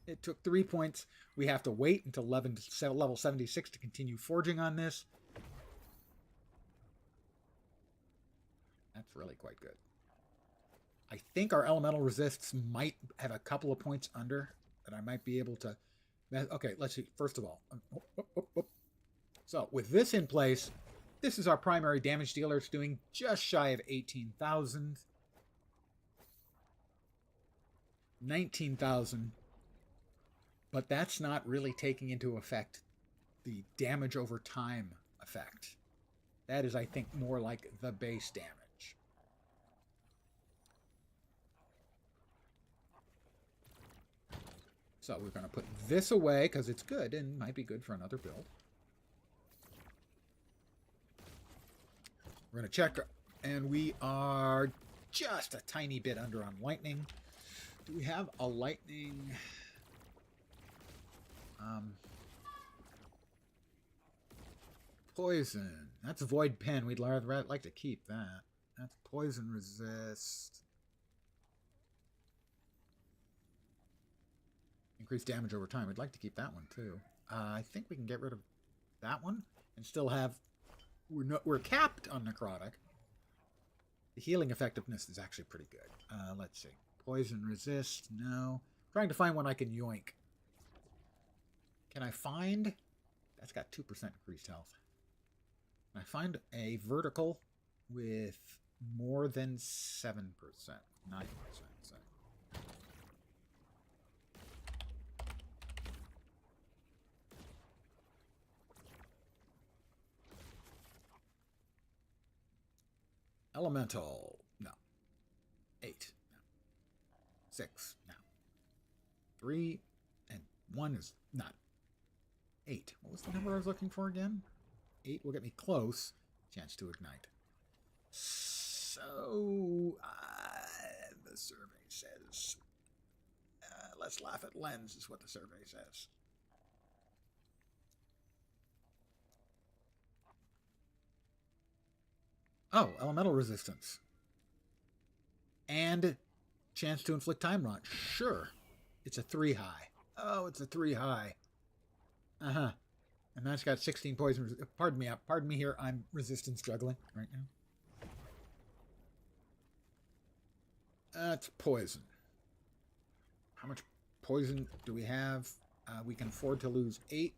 It took 3 points. We have to wait until level 76 to continue forging on this. That's really quite good. I think our elemental resists might have a couple of points under that I might be able to... Okay, let's see. First of all. So, with this in place... This is our primary damage dealer. It's doing just shy of 18,000. 19,000. But that's not really taking into effect the damage over time effect. That is, I think, more like the base damage. So we're going to put this away because it's good and might be good for another build. We're going to check, and we are just a tiny bit under on lightning. Do we have a lightning? Poison. That's Void Pen. We'd like to keep that. That's poison resist. Increased damage over time. We'd like to keep that one too. I think we can get rid of that one and still have. We're capped on necrotic. The healing effectiveness is actually pretty good. Let's see. Poison resist. No. Trying to find one I can yoink. Can I find? That's got 2% increased health. Can I find a vertical with more than 7%? 9%. So. Elemental. No. 8. No. 6. No. 3 and 1 is not. 8. What was the number I was looking for again? 8 will get me close. Chance to ignite. So, the survey says, let's laugh at lens is what the survey says. Oh, elemental resistance. And chance to inflict time rot. Sure. It's a 3 high. Oh, it's a 3 high. Uh-huh. And that's got 16 poison. Pardon me here. I'm resistance juggling right now. That's poison. How much poison do we have? We can afford to lose 8.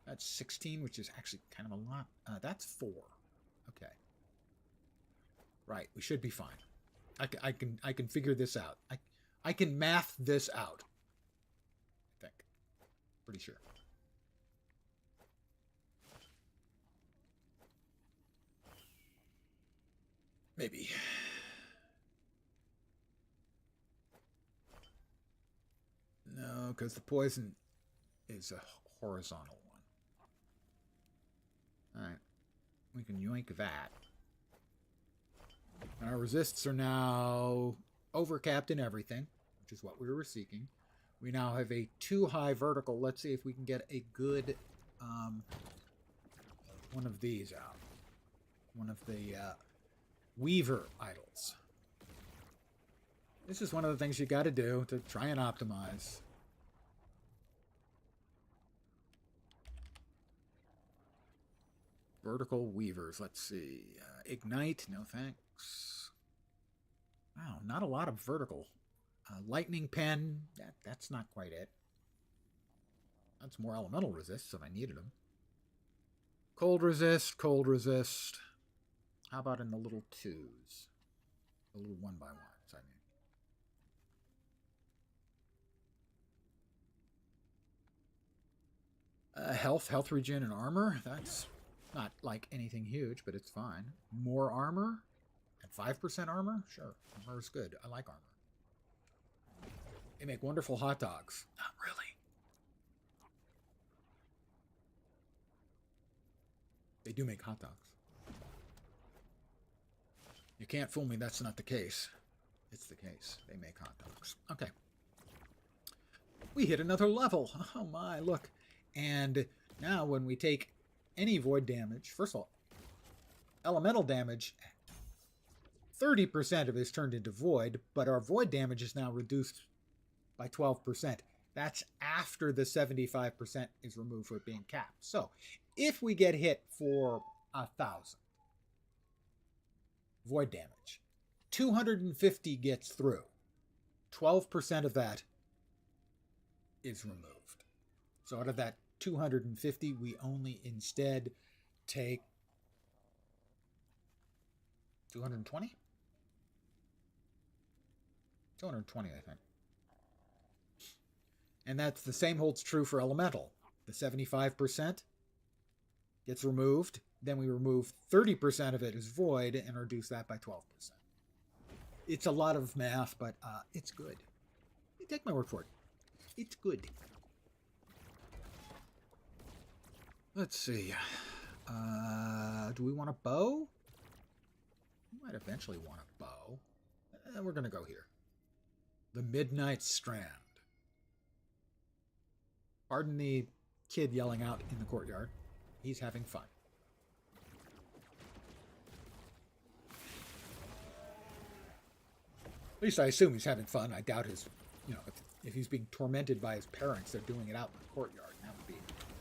That's 16, which is actually kind of a lot. That's 4. Okay. Right. We should be fine. I can figure this out. I can math this out. I think. Pretty sure. Maybe. No, because the poison is a horizontal one. Alright. We can yoink that. Our resists are now overcapped in everything, which is what we were seeking. We now have a 2 high vertical. Let's see if we can get a good one of these out. One of the Weaver idols. This is one of the things you got to do to try and optimize. Vertical Weavers. Let's see. Ignite. No thanks. Wow, not a lot of vertical. Lightning Pen. That's not quite it. That's more elemental resists if I needed them. Cold resist. Cold resist. How about in the little 2s? The little 1x1s, I mean. Health regen and armor. That's not like anything huge, but it's fine. More armor? At 5% armor? Sure. Armor is good. I like armor. They make wonderful hot dogs. Not really. They do make hot dogs. You can't fool me, that's not the case. It's the case. They make hot dogs. Okay. We hit another level. Oh my, look. And now when we take any void damage, first of all, elemental damage, 30% of it is turned into void, but our void damage is now reduced by 12%. That's after the 75% is removed for it being capped. So if we get hit for 1,000 void damage, 250 gets through. 12% of that is removed. So out of that 250, we only instead take 220? 220, I think. And that's the same holds true for elemental. The 75% gets removed. Then we remove 30% of it as void and reduce that by 12%. It's a lot of math, but it's good. You take my word for it. It's good. Let's see. Do we want a bow? We might eventually want a bow. We're going to go here. The Midnight Strand. Pardon the kid yelling out in the courtyard. He's having fun. At least I assume he's having fun. I doubt his, if he's being tormented by his parents, they're doing it out in the courtyard. That would be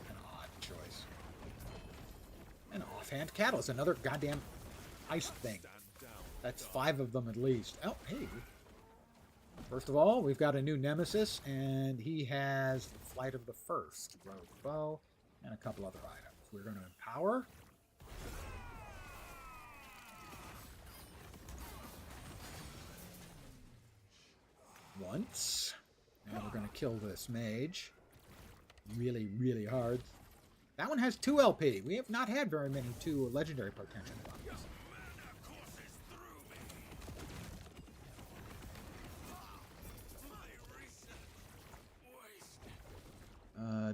an odd choice. An offhand catalyst, another goddamn ice thing. That's 5 of them at least. Oh, hey. First of all, we've got a new nemesis, and he has the Flight of the First, Rogue Bow, and a couple other items. We're going to empower. Once. And we're going to kill this mage. Really, really hard. That one has 2 LP. We have not had very many 2 legendary potential ones.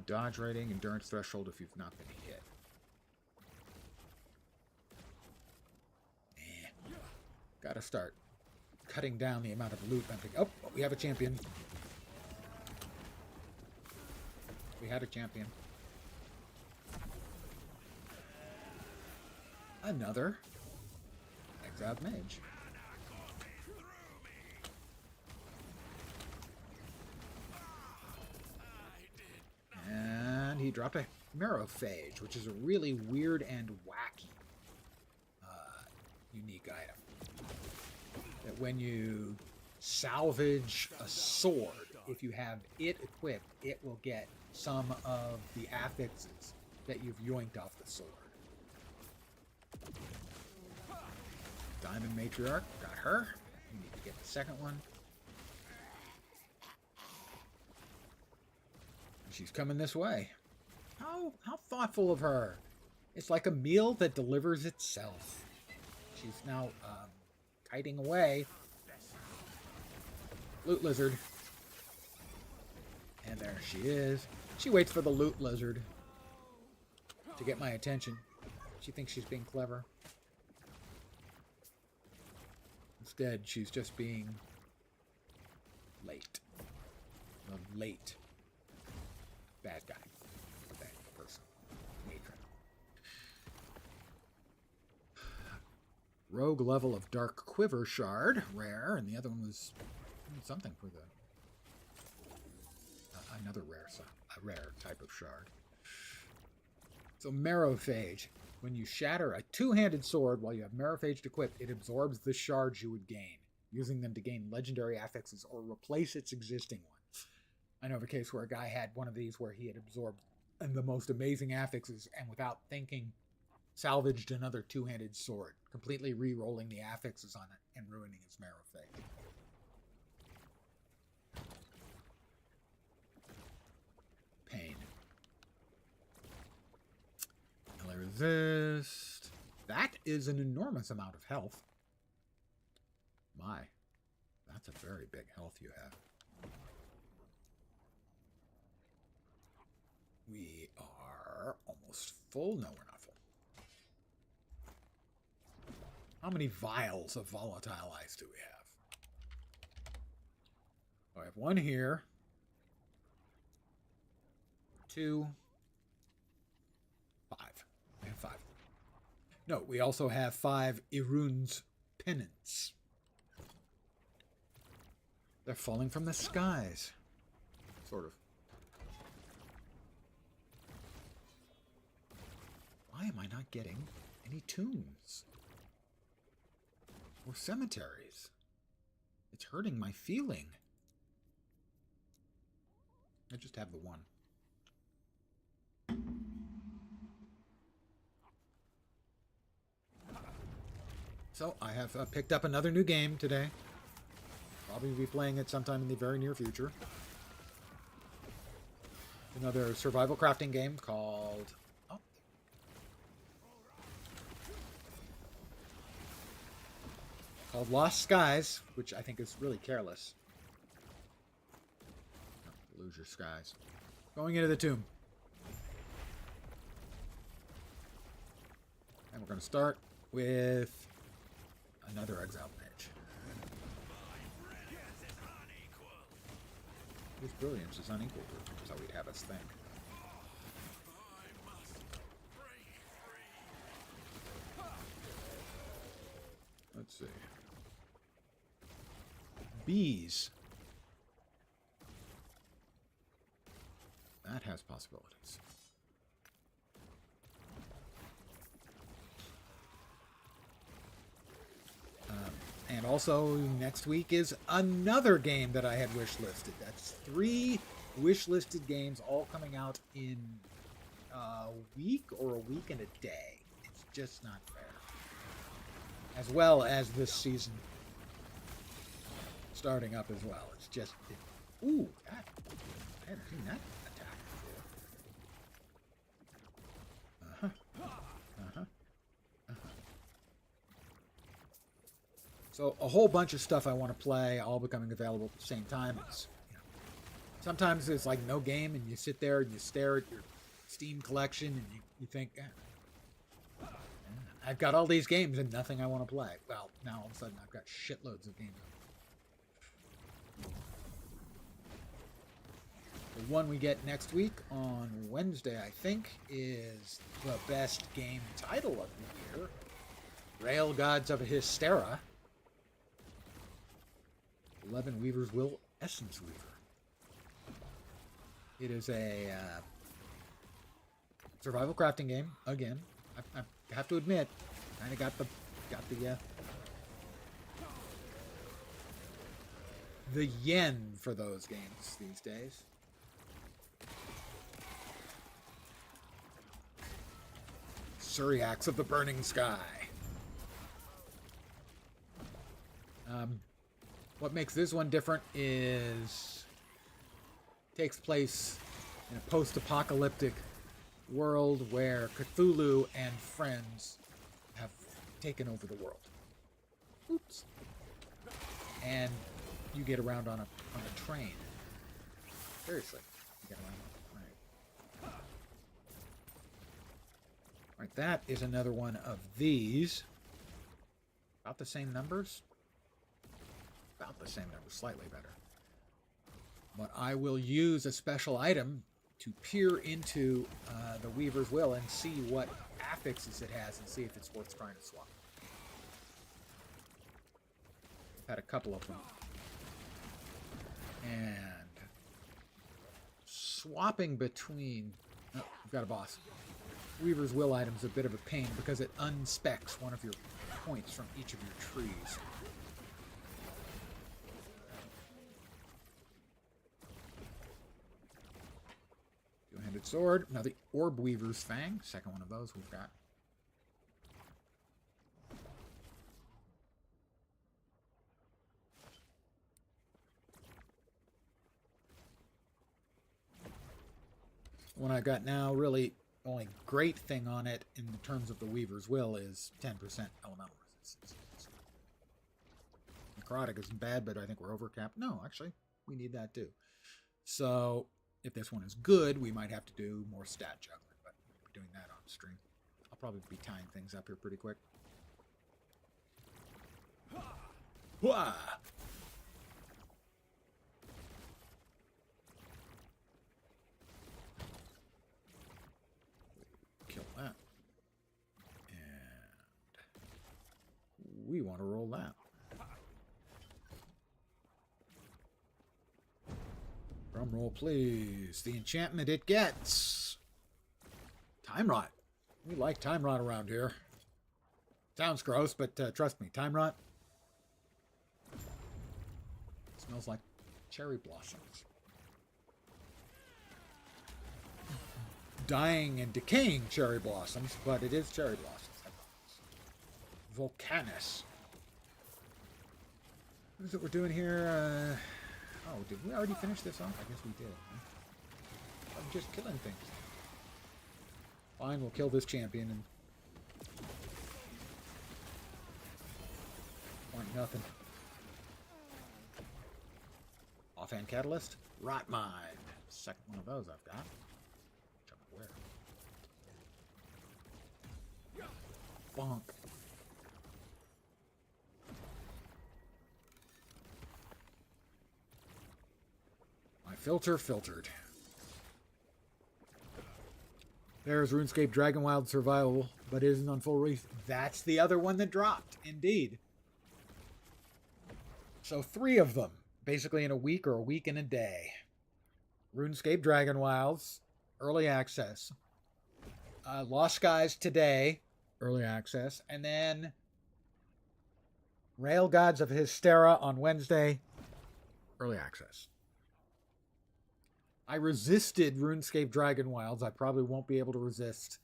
Dodge rating, endurance threshold if you've not been hit. Gotta start cutting down the amount of loot I'm picking. Oh, we have a champion. We had a champion. Another exiled mage. And he dropped a Marrowphage, which is a really weird and wacky unique item. That when you salvage a sword, if you have it equipped, it will get some of the affixes that you've yoinked off the sword. Diamond Matriarch, got her. We need to get the second one. She's coming this way. How thoughtful of her. It's like a meal that delivers itself. She's now kiting away. Loot lizard. And there she is. She waits for the loot lizard to get my attention. She thinks she's being clever. Instead, she's just being late. A late bad guy. Bad person. Matron. Rogue level of Dark Quiver Shard, rare, and the other one was something for the another rare type of shard. So Marrowphage. When you shatter a 2-handed sword while you have Marrowphage equipped, it absorbs the shards you would gain, using them to gain legendary affixes or replace its existing one. I know of a case where a guy had one of these where he had absorbed the most amazing affixes and without thinking salvaged another 2-handed sword, completely re-rolling the affixes on it and ruining his Marrowphage. Pain. Melee resist. That is an enormous amount of health. My, that's a very big health you have. We are almost full. No, we're not full. How many vials of volatile ice do we have? I have 1 here. 2. 5. I have 5. No, we also have 5 Irun's Penance. They're falling from the skies. Sort of. Why am I not getting any tombs? Or cemeteries? It's hurting my feeling. I just have the 1. So, I have picked up another new game today. Probably be playing it sometime in the very near future. Another survival crafting game called... called Lost Skies, which I think is really careless. Oh, lose your skies. Going into the tomb. And we're going to start with another exile mage. His brilliance is unequal to it, is how we'd have us think. Let's see. Bees. That has possibilities. And also, next week is another game that I had wish-listed. That's 3 wish-listed games all coming out in a week or a week and a day. It's just not fair. As well as this season starting up as well. It's just... ooh, I hadn't seen that attack before. So a whole bunch of stuff I want to play, all becoming available at the same time. It's, sometimes it's like no game, and you sit there and you stare at your Steam collection, and you think, I've got all these games and nothing I want to play. Well, now all of a sudden I've got shitloads of games. The one we get next week on Wednesday, I think, is the best game title of the year, Rail Gods of Hystera. 11 Weaver's Will Essence Weaver. It is a survival crafting game. Again, I have to admit, kind of got the yen for those games these days. Syriacs of the Burning Sky. What makes this one different is it takes place in a post-apocalyptic world where Cthulhu and friends have taken over the world. Oops. And you get around on a train. Seriously, you get around on a train. Alright, that is another one of these. About the same numbers? About the same numbers, slightly better. But I will use a special item to peer into the Weaver's Will and see what affixes it has and see if it's worth trying to swap. I've had a couple of them. And swapping between... oh, we've got a boss. Weaver's Will item's a bit of a pain because it unspecs one of your points from each of your trees. Two-handed sword. Now the Orb Weaver's Fang. Second one of those we've got. The one I got now, really, the only great thing on it in terms of the Weaver's Will is 10% elemental resistance. Necrotic isn't bad, but I think we're overcapped. No, actually, we need that too. So, if this one is good, we might have to do more stat juggling, but we're doing that on stream. I'll probably be tying things up here pretty quick. Wah! Kill that. And we want to roll that. Drum roll, please. The enchantment it gets. Time Rot. We like Time Rot around here. Sounds gross, but trust me, Time Rot smells like cherry blossoms. Dying and decaying cherry blossoms, but it is cherry blossoms. Volcanus. What is it we're doing here? Oh, did we already finish this off? I guess we did. Huh? I'm just killing things. Fine, we'll kill this champion and... want nothing. Offhand Catalyst. Rot Mind. Second one of those I've got. Which I'm aware. Bonk. Filter filtered. There's RuneScape Dragonwild Survival, but it isn't on full release. That's the other one that dropped, indeed. So 3 of them, basically in a week or a week and a day. RuneScape Dragon Wilds, early access. Lost Skies today, early access. And then Rail Gods of Hystera on Wednesday, early access. I resisted RuneScape Dragon Wilds. I probably won't be able to resist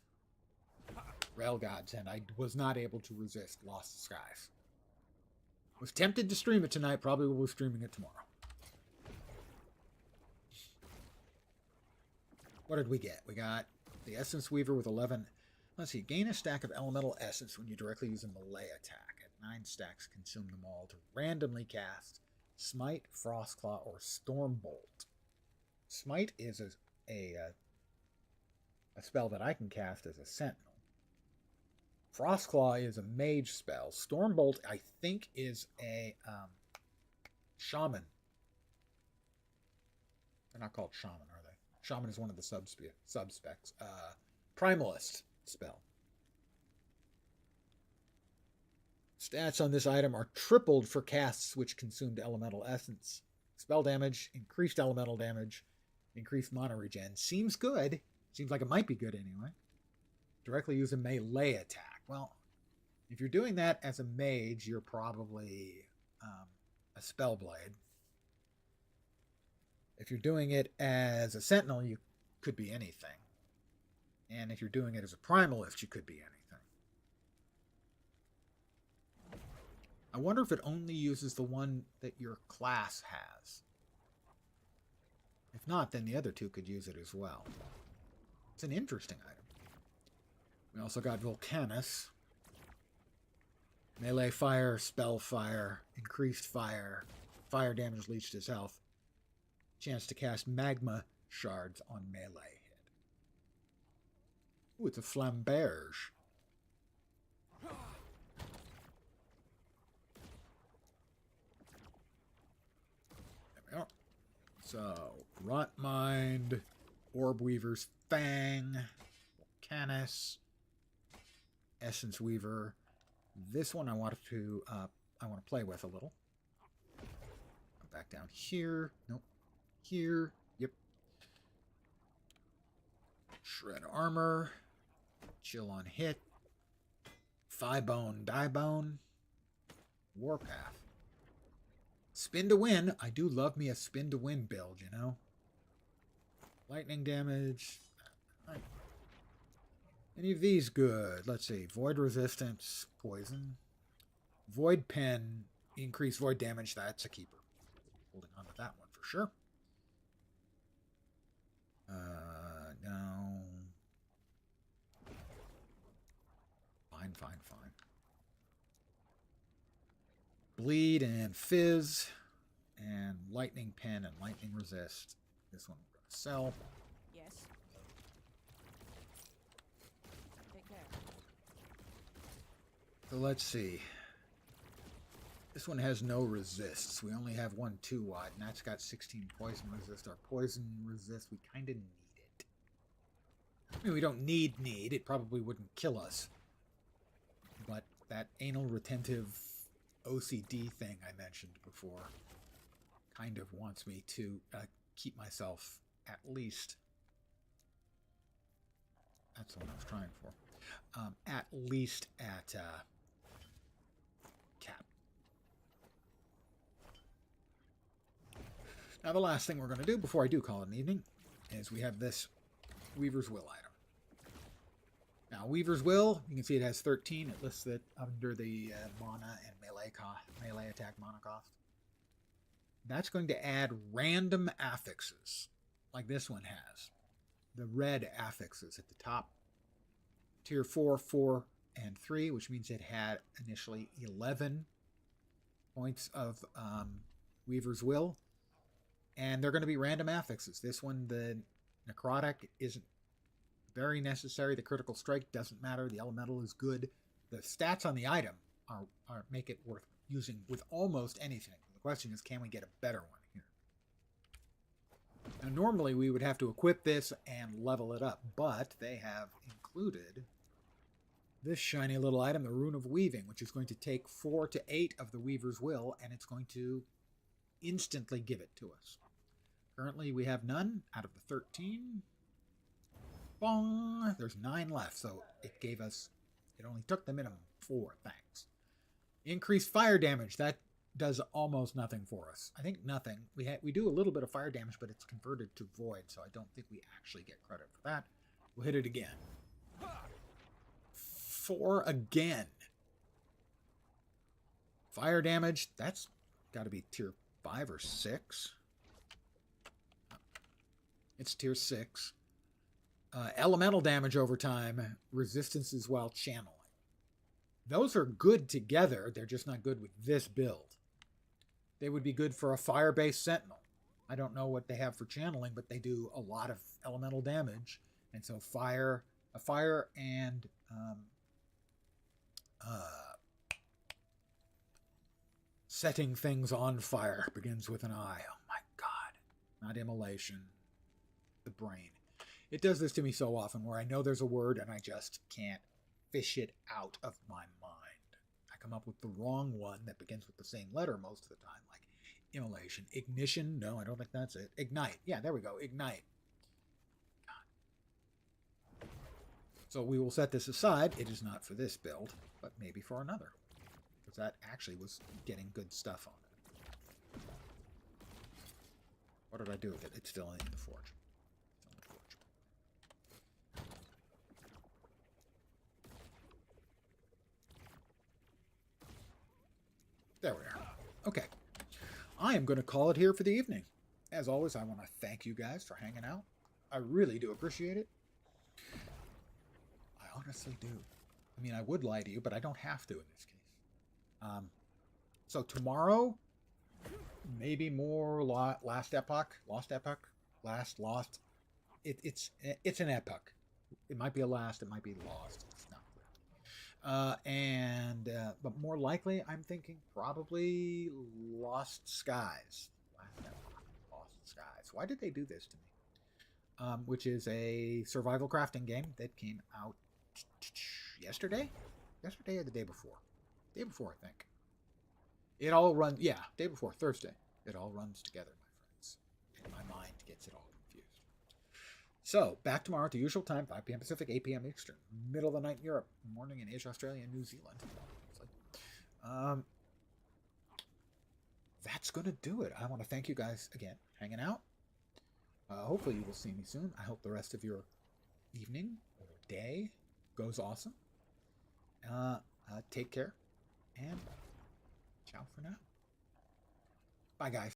Rail Gods, and I was not able to resist Lost Skies. Was tempted to stream it tonight. Probably will be streaming it tomorrow. What did we get? We got the Essence Weaver with 11. Let's see. Gain a stack of elemental essence when you directly use a melee attack. At 9 stacks, consume them all to randomly cast Smite, Frostclaw, or Stormbolt. Smite is a spell that I can cast as a sentinel. Frostclaw is a mage spell. Stormbolt, I think, is a shaman. They're not called shaman, are they? Shaman is one of the subspecs. Primalist spell. Stats on this item are tripled for casts which consumed elemental essence. Spell damage, increased elemental damage, increased mana regen. Seems good. Seems like it might be good anyway. Directly use a melee attack. Well, if you're doing that as a mage, you're probably a spellblade. If you're doing it as a sentinel, you could be anything. And if you're doing it as a primalist, you could be anything. I wonder if it only uses the one that your class has. If not, then the other 2 could use it as well. It's an interesting item. We also got Volcanus. Melee fire, spell fire, increased fire, fire damage leached his health. Chance to cast magma shards on melee hit. Ooh, it's a flamberge. There we are. So, Rotmind, Orb Weaver's Fang, Volcanus, Essence Weaver. This one I want to play with a little. Back down here. Nope. Here. Yep. Shred Armor. Chill on hit. Thigh-bone, die-bone. Warpath. Spin to win. I do love me a spin to win build, you know. Lightning damage. Any of these good? Let's see. Void resistance, poison. Void pen, increased void damage. That's a keeper. Holding on to that one for sure. No. Fine. Bleed and fizz. And lightning pen and lightning resist. This one we're going to sell. Yes. Take care. So let's see. This one has no resists. We only have one 2-wide, and that's got 16 poison resist. Our poison resist, we kind of need it. I mean, we don't need. It probably wouldn't kill us. But that anal retentive OCD thing I mentioned before kind of wants me to keep myself at least... That's what I was trying for. At least at cap. Now, the last thing we're going to do before I do call it an evening is we have this Weaver's Will item. Now, Weaver's Will, you can see it has 13. It lists it under the mana and melee attack mana cost. That's going to add random affixes, like this one has. The red affixes at the top. Tier 4, 4, and 3, which means it had initially 11 points of Weaver's Will. And they're going to be random affixes. This one, the Necrotic, isn't very necessary. The Critical Strike doesn't matter. The Elemental is good. The stats on the item are make it worth using with almost anything. The question is, can we get a better one here? Now, normally we would have to equip this and level it up, but they have included this shiny little item, the Rune of Weaving, which is going to take 4 to 8 of the Weaver's Will, and it's going to instantly give it to us. Currently, we have none out of the 13. Bong! There's 9 left, so it gave us... It only took the minimum. 4, thanks. Increased fire damage. That does almost nothing for us. I think nothing. We do a little bit of fire damage, but it's converted to void, so I don't think we actually get credit for that. We'll hit it again. 4 again. Fire damage. That's got to be tier 5 or 6. It's tier 6. Elemental damage over time. Resistances while channeling. Those are good together. They're just not good with this build. They would be good for a fire-based sentinel. I don't know what they have for channeling, but they do a lot of elemental damage. And so fire and setting things on fire begins with an I. Oh my god. Not immolation. The brain. It does this to me so often where I know there's a word and I just can't fish it out of my mind. I come up with the wrong one that begins with the same letter most of the time, like immolation. Ignition? No, I don't think that's it. Ignite. Yeah, there we go. Ignite. God. So we will set this aside. It is not for this build, but maybe for another. Because that actually was getting good stuff on it. What did I do with it? It's still in the forge. There we are. Okay. I am going to call it here for the evening. As always, I want to thank you guys for hanging out. I really do appreciate it. I honestly do. I mean, I would lie to you, but I don't have to in this case. So tomorrow, maybe more Lost Epoch. It's an epoch. It might be a last, it might be lost. It's not clear. But more likely, I'm thinking probably Lost Skies. Lost Skies. Why did they do this to me? Which is a survival crafting game that came out yesterday? Yesterday or the day before? Day before, I think. It all runs, yeah, day before, Thursday. It all runs together, my friends. And my mind gets it all confused. So, back tomorrow at the usual time, 5 p.m. Pacific, 8 p.m. Eastern. Middle of the night in Europe, morning in Asia, Australia, and New Zealand. That's going to do it. I want to thank you guys again for hanging out. Hopefully you will see me soon. I hope the rest of your evening or day goes awesome. Take care, and ciao for now. Bye, guys.